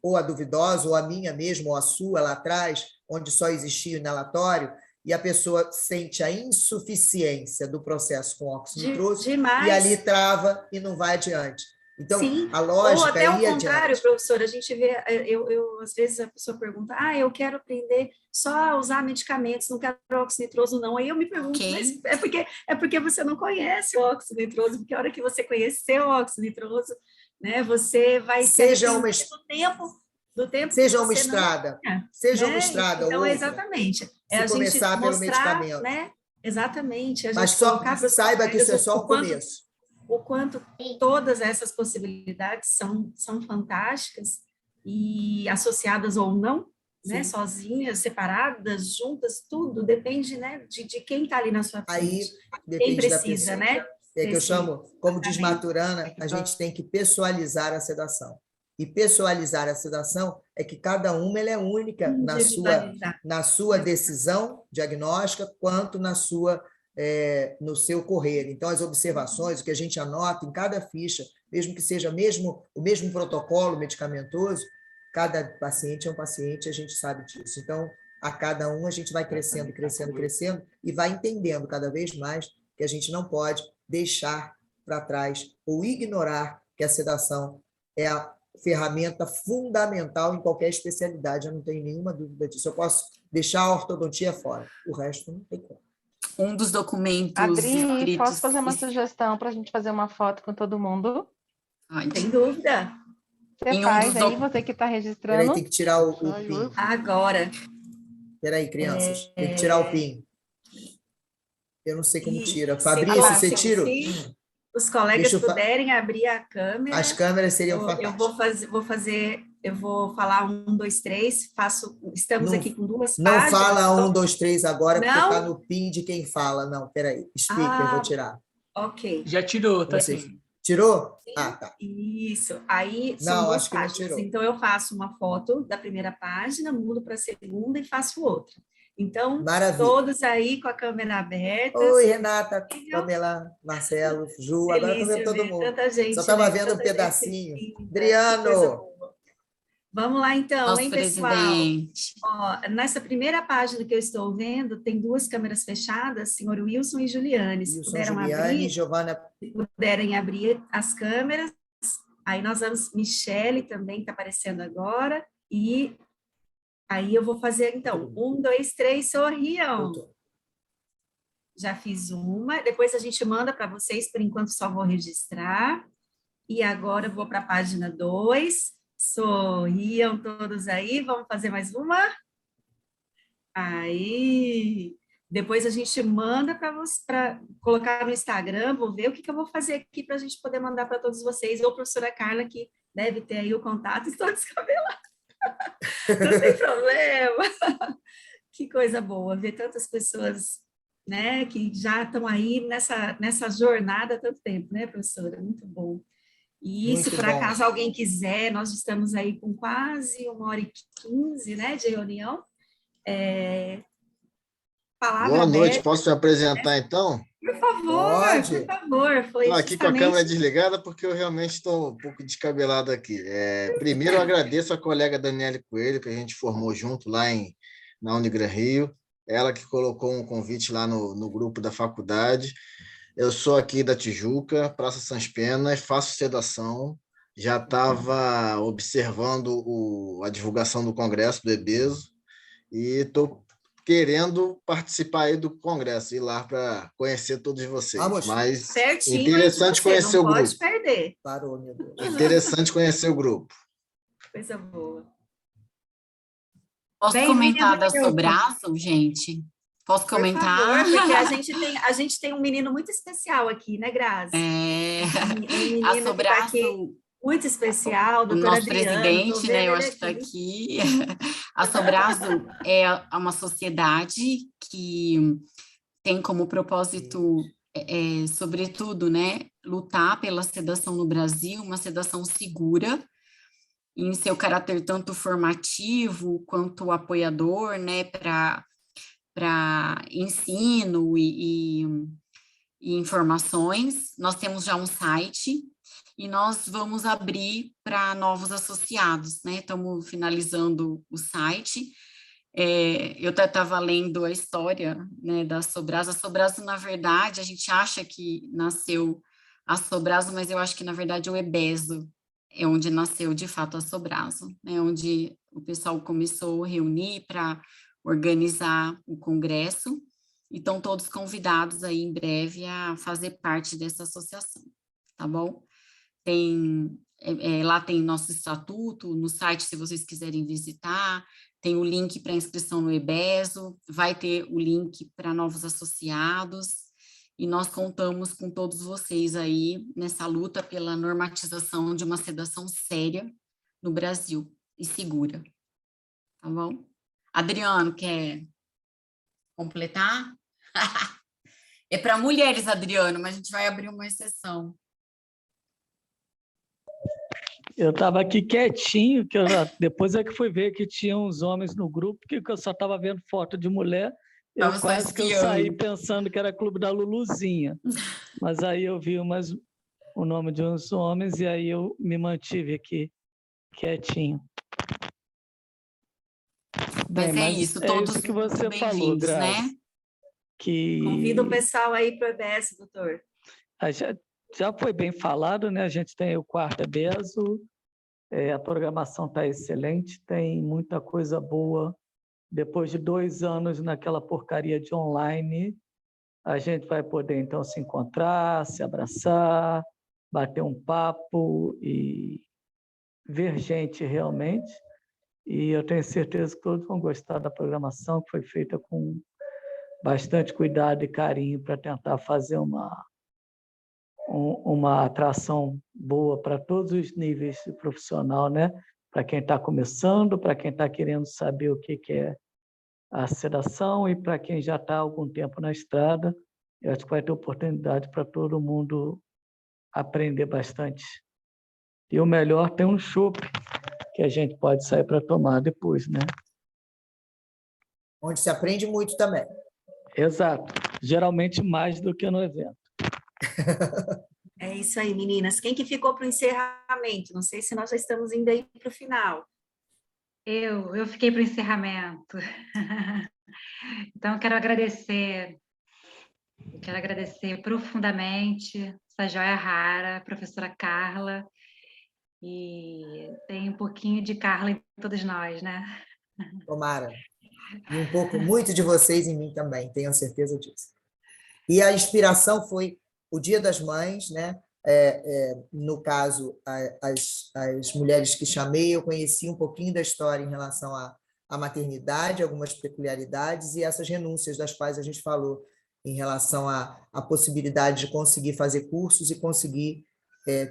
C: ou a duvidosa, ou a minha mesmo, ou a sua lá atrás, onde só existia o inalatório, e a pessoa sente a insuficiência do processo com óxido nitroso, e ali trava e não vai adiante. Então,
E: sim,
C: a lógica
E: ou até
C: é
E: o
C: ir
E: contrário,
C: adiante.
E: professora, a gente vê, às vezes a pessoa pergunta, eu quero aprender só a usar medicamentos, não quero óxido nitroso não, aí eu me pergunto, mas é porque você não conhece o óxido nitroso, porque a hora que você conhecer o óxido nitroso, né, você vai
C: seja uma
E: do tempo
C: seja
E: que
C: uma
E: você
C: estrada,
E: não,
C: seja
E: né?
C: uma estrada
E: então,
C: ou outra,
E: exatamente,
C: se
E: a
C: começar
E: gente
C: pelo
E: mostrar,
C: medicamento.
E: né? Exatamente, a gente
C: mas só saiba que isso é só o começo.
E: O quanto todas essas possibilidades são fantásticas e associadas ou não, né, sozinhas, separadas, juntas, tudo depende, né, de quem está ali na sua frente.
C: Aí depende
E: quem precisa,
C: da pessoa.
E: né?
C: É que eu chamo, como diz Maturana, a gente tem que pessoalizar a sedação. E pessoalizar a sedação é que cada uma ela é única na sua decisão diagnóstica, quanto no seu correr. Então, as observações, o que a gente anota em cada ficha, mesmo que seja o mesmo protocolo medicamentoso, cada paciente é um paciente, a gente sabe disso. Então, a cada um a gente vai crescendo, crescendo, crescendo e vai entendendo cada vez mais que a gente não pode deixar para trás ou ignorar que a sedação é a ferramenta fundamental em qualquer especialidade, eu não tenho nenhuma dúvida disso. Eu posso deixar a ortodontia fora, o resto não tem como.
B: Um dos documentos
F: Adri,
B: escritos...
F: posso fazer uma sugestão para a gente fazer uma foto com todo mundo?
E: Sem dúvida.
F: Você faz aí, você que está registrando.
C: Peraí, tem que tirar o PIN.
E: Agora.
C: Peraí, crianças, tem que tirar o PIN. Eu não sei como tira. Fabrício, você tira?
E: Os colegas puderem abrir a câmera.
C: As câmeras seriam fantásticas.
E: Eu vou falar 1, 2, 3, estamos aqui com 2
C: não
E: páginas.
C: Não fala 1, 2, 3 agora, porque está no PIN de quem fala. Não, peraí. Speaker, eu vou tirar.
E: Ok.
H: Já tirou, tá
C: você
H: sim.
C: Tirou? Ah, tá.
E: Isso. Aí são
C: Não,
E: duas
C: acho que não
E: páginas.
C: tirou.
E: Então, eu faço uma foto da primeira página, mudo para a segunda e faço outra. Então,
C: Maravilha.
E: todos aí com a câmera aberta.
C: Oi, Renata,
E: Possível.
C: Pamela, Marcelo, Ju, agora eu estou vendo
E: Delícia
C: todo
E: ver
C: mundo.
E: tanta gente,
C: Só estava
E: né?
C: vendo um
E: Tanta gente
C: pedacinho.
E: linda. Que coisa
C: Adriano!
E: boa. Vamos lá, então,
B: Nosso
E: hein, pessoal?
B: presidente.
E: Ó, nessa primeira página que eu estou vendo, tem duas câmeras fechadas, senhor Wilson e Juliane. Se
C: Wilson,
E: puderam
C: Juliane,
E: abrir,
C: Giovana.
E: se puderem abrir as câmeras. Aí nós vamos, Michele também está aparecendo agora, e aí eu vou fazer, então, 1, 2, 3, sorriam. Já fiz uma, depois a gente manda para vocês, por enquanto só vou registrar. E agora eu vou para a página 2, sorriam todos aí, vamos fazer mais uma? Aí, depois a gente manda para colocar no Instagram, vou ver o que eu vou fazer aqui para a gente poder mandar para todos vocês, ou a professora Carla, que deve ter aí o contato, estou descabelada. Não tem problema. Que coisa boa, ver tantas pessoas, né, que já estão aí nessa jornada há tanto tempo, né, professora? Muito bom. E
C: Muito
E: se por
C: bom.
E: acaso alguém quiser, nós estamos aí com quase 1h15, né, de reunião. Palavra
H: Boa noite,
E: aberta.
H: posso me apresentar então?
E: Por favor,
C: Pode.
E: por favor. Foi
H: Estou aqui com a câmera
E: justamente...
H: desligada porque eu realmente estou um pouco descabelado aqui. Primeiro, eu agradeço a colega Daniele Coelho, que a gente formou junto lá na Unigran Rio, ela que colocou um convite lá no grupo da faculdade. Eu sou aqui da Tijuca, Praça Sans Penas, faço sedação, já estava observando a divulgação do congresso do EBESO e estou querendo participar aí do congresso, ir lá para conhecer todos vocês.
C: Vamos.
H: Mas
E: Certinho,
H: interessante
E: você
H: conhecer
E: não
H: o
E: pode
H: grupo.
E: perder.
C: Parou, meu Deus.
H: Interessante conhecer o grupo.
E: Coisa boa.
B: Posso
E: Bem-vindo,
B: comentar da
E: Milton.
B: Sobraço, gente? Posso
E: Por
B: comentar?
E: favor, porque a gente tem um menino muito especial aqui, né, Grazi? Um menino
B: A
E: que está aqui
B: Sobraço,
E: muito especial,
B: o
E: doutor
B: nosso
E: Adriano. Tô
B: presidente, né?
E: vendo
B: Eu
E: ele
B: acho que está
E: aqui.
B: aqui. A Sobraso é uma sociedade que tem como propósito, sobretudo, né, lutar pela sedação no Brasil, uma sedação segura, em seu caráter tanto formativo quanto apoiador, né, para ensino e informações. Nós temos já um site e nós vamos abrir para novos associados, né? Estamos finalizando o site. Eu estava lendo a história, né, da Sobraso. A Sobraso, na verdade, a gente acha que nasceu a Sobraso, mas eu acho que, na verdade, o EBESO é onde nasceu, de fato, a Sobraso, né? Onde o pessoal começou a reunir para organizar o congresso, e estão todos convidados aí em breve a fazer parte dessa associação, tá bom? Lá tem nosso estatuto, no site, se vocês quiserem visitar, tem o link para inscrição no EBESO, vai ter o link para novos associados, e nós contamos com todos vocês aí nessa luta pela normatização de uma sedação séria no Brasil e segura, tá bom? Adriano, quer completar? É para mulheres, Adriano, mas a gente vai abrir uma exceção.
I: Eu estava aqui quietinho, que depois é que fui ver que tinha uns homens no grupo, que eu só estava vendo foto de mulher, eu quase que eu saí pensando que era Clube da Luluzinha. Mas aí eu vi o nome de uns homens e aí eu me mantive aqui quietinho.
B: Mas isso, todos
I: isso que você falou, Grazi,
B: né?
I: Que...
E: Convida o pessoal aí para o EBESO, doutor.
I: Já foi bem falado, né? A gente tem o quarto EBESO, a programação está excelente, tem muita coisa boa. Depois de 2 anos naquela porcaria de online, a gente vai poder, então, se encontrar, se abraçar, bater um papo e ver gente realmente. E eu tenho certeza que todos vão gostar da programação, que foi feita com bastante cuidado e carinho para tentar fazer uma atração boa para todos os níveis de profissional, né? Para quem está começando, para quem está querendo saber o que é a sedação e para quem já está há algum tempo na estrada. Eu acho que vai ter oportunidade para todo mundo aprender bastante. E o melhor, tem um chopp que a gente pode sair para tomar depois, né?
C: Onde se aprende muito também.
I: Exato. Geralmente mais do que no evento.
E: É isso aí, meninas. Quem que ficou para o encerramento? Não sei se nós já estamos indo aí para o final.
G: Eu fiquei para o encerramento. Então, eu quero agradecer profundamente essa joia rara, a professora Carla, e tem um pouquinho de Carla em todos nós, né?
C: Tomara. E um pouco, muito de vocês em mim também, tenho certeza disso. E a inspiração foi o Dia das Mães, né? No caso, as mulheres que chamei, eu conheci um pouquinho da história em relação à maternidade, algumas peculiaridades e essas renúncias das quais a gente falou em relação à possibilidade de conseguir fazer cursos e conseguir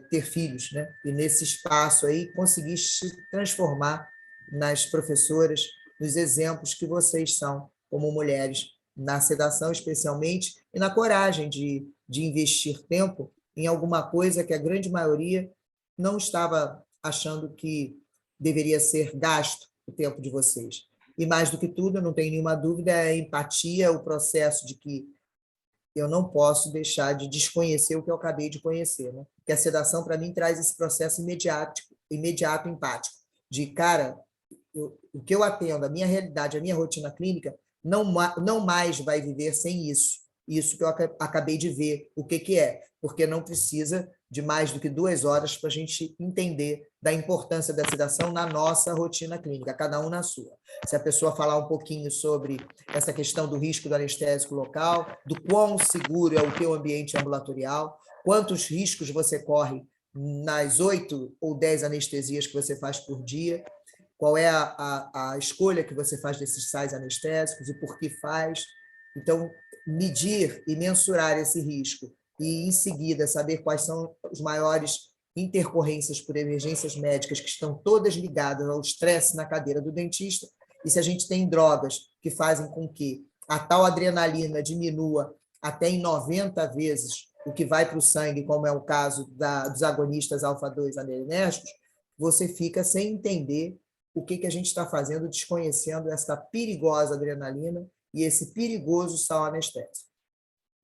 C: ter filhos, né? E nesse espaço aí, conseguir se transformar nas professoras, nos exemplos que vocês são como mulheres, na sedação especialmente, e na coragem de investir tempo em alguma coisa que a grande maioria não estava achando que deveria ser gasto o tempo de vocês. E mais do que tudo, eu não tenho nenhuma dúvida, é a empatia, o processo de que eu não posso deixar de desconhecer o que eu acabei de conhecer, né? Que a sedação, para mim, traz esse processo imediato, empático, de, cara, o que eu atendo, a minha realidade, a minha rotina clínica, não mais vai viver sem isso que eu acabei de ver, o que é, porque não precisa de mais do que 2 horas para a gente entender da importância da sedação na nossa rotina clínica, cada um na sua. Se a pessoa falar um pouquinho sobre essa questão do risco do anestésico local, do quão seguro é o teu ambiente ambulatorial, quantos riscos você corre nas 8 ou 10 anestesias que você faz por dia, qual é a escolha que você faz desses sais anestésicos e por que faz. Então, medir e mensurar esse risco e, em seguida, saber quais são as maiores intercorrências por emergências médicas que estão todas ligadas ao estresse na cadeira do dentista, e se a gente tem drogas que fazem com que a tal adrenalina diminua até em 90 vezes o que vai para o sangue, como é o caso dos agonistas alfa-2 adrenérgicos, você fica sem entender o que a gente está fazendo, desconhecendo essa perigosa adrenalina e esse perigoso sal anestésico.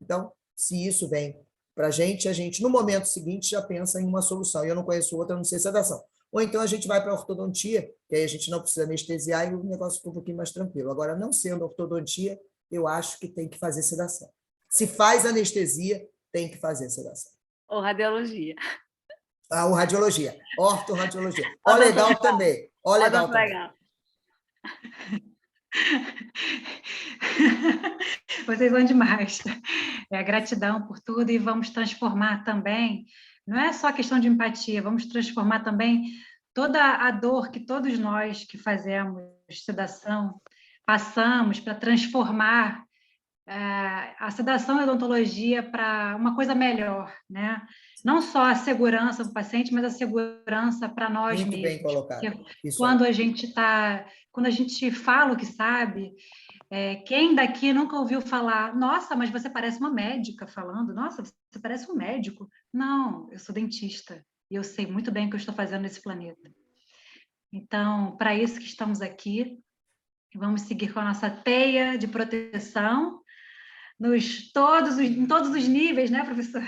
C: Então, se isso vem para a gente, no momento seguinte, já pensa em uma solução. E eu não conheço outra, não sei sedação. Ou então a gente vai para a ortodontia, que aí a gente não precisa anestesiar e o negócio fica um pouquinho mais tranquilo. Agora, não sendo ortodontia, eu acho que tem que fazer sedação. Se faz anestesia, tem que fazer sedação.
A: Ou radiologia.
C: Ou radiologia. Ortorradiologia. Ó, legal também. Ó, legal também.
A: Legal.
G: Vocês são demais. Gratidão por tudo e vamos transformar também, não é só questão de empatia, vamos transformar também toda a dor que todos nós que fazemos sedação passamos para transformar a sedação e a odontologia para uma coisa melhor, né? Não só a segurança do paciente, mas a segurança para nós
C: Muito
G: mesmos.
C: bem colocado.
G: Quando a gente fala o que sabe, quem daqui nunca ouviu falar, nossa, mas você parece uma médica falando, nossa, você parece um médico. Não, eu sou dentista e eu sei muito bem o que eu estou fazendo nesse planeta. Então, para isso que estamos aqui, vamos seguir com a nossa teia de proteção em todos os níveis, né, professor?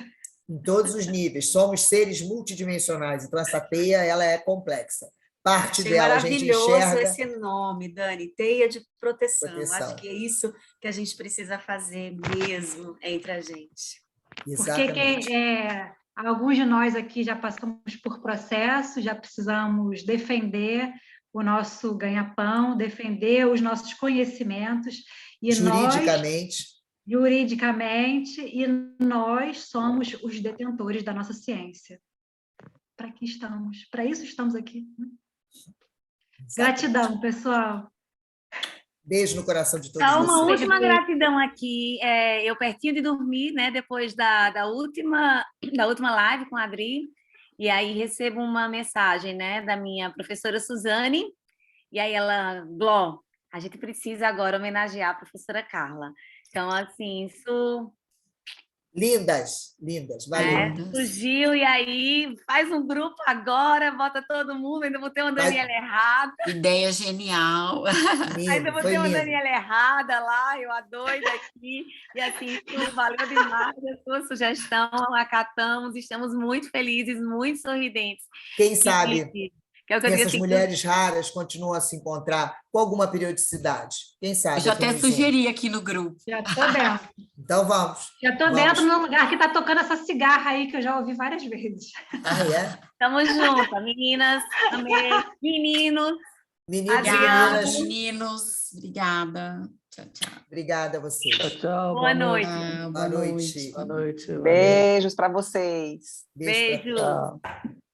C: Em todos os níveis. Somos seres multidimensionais, então essa teia ela é complexa. Parte
E: Achei
C: dela a gente enxerga...
E: maravilhoso esse nome, Dani, teia de proteção. Acho que é isso que a gente precisa fazer mesmo entre a gente.
C: Exatamente.
G: Porque alguns de nós aqui já passamos por processo, já precisamos defender o nosso ganha-pão, defender os nossos conhecimentos. E juridicamente, e nós somos os detentores da nossa ciência. Para que estamos? Para isso estamos aqui. Exatamente. Gratidão, pessoal.
C: Beijo no coração de todos
A: vocês. Uma última
G: Beijo.
A: gratidão aqui. Eu pertinho de dormir, né? Depois da última live com a Adri, e aí recebo uma mensagem, né, da minha professora Suzane, e aí ela, Gló, a gente precisa agora homenagear a professora Carla. Então, assim, isso
C: Lindas, lindas. Valeu.
A: Surgiu, e aí faz um grupo agora, bota todo mundo, ainda vou ter uma Daniela errada.
B: Ideia genial.
A: Ainda vou ter uma Daniela errada lá, eu a doida aqui. E assim, valeu demais a sua sugestão, acatamos, estamos muito felizes, muito sorridentes.
C: Quem sabe
A: que
C: essas mulheres raras continuam a se encontrar com alguma periodicidade. Quem sabe?
B: Eu já até sugeri aqui no grupo.
G: Já estou dentro.
C: Então vamos.
G: Já estou dentro no lugar que está tocando essa cigarra aí, que eu já ouvi várias vezes.
C: Ah, é?
A: Tamo junto, meninas, meninos.
C: Meninas,
B: meninos. Obrigada. Tchau, tchau.
C: Obrigada a vocês.
I: Tchau, tchau.
A: Boa noite.
C: Boa noite.
I: Boa noite.
D: Beijos para vocês.
C: Beijo.
A: Beijo.
I: Tchau.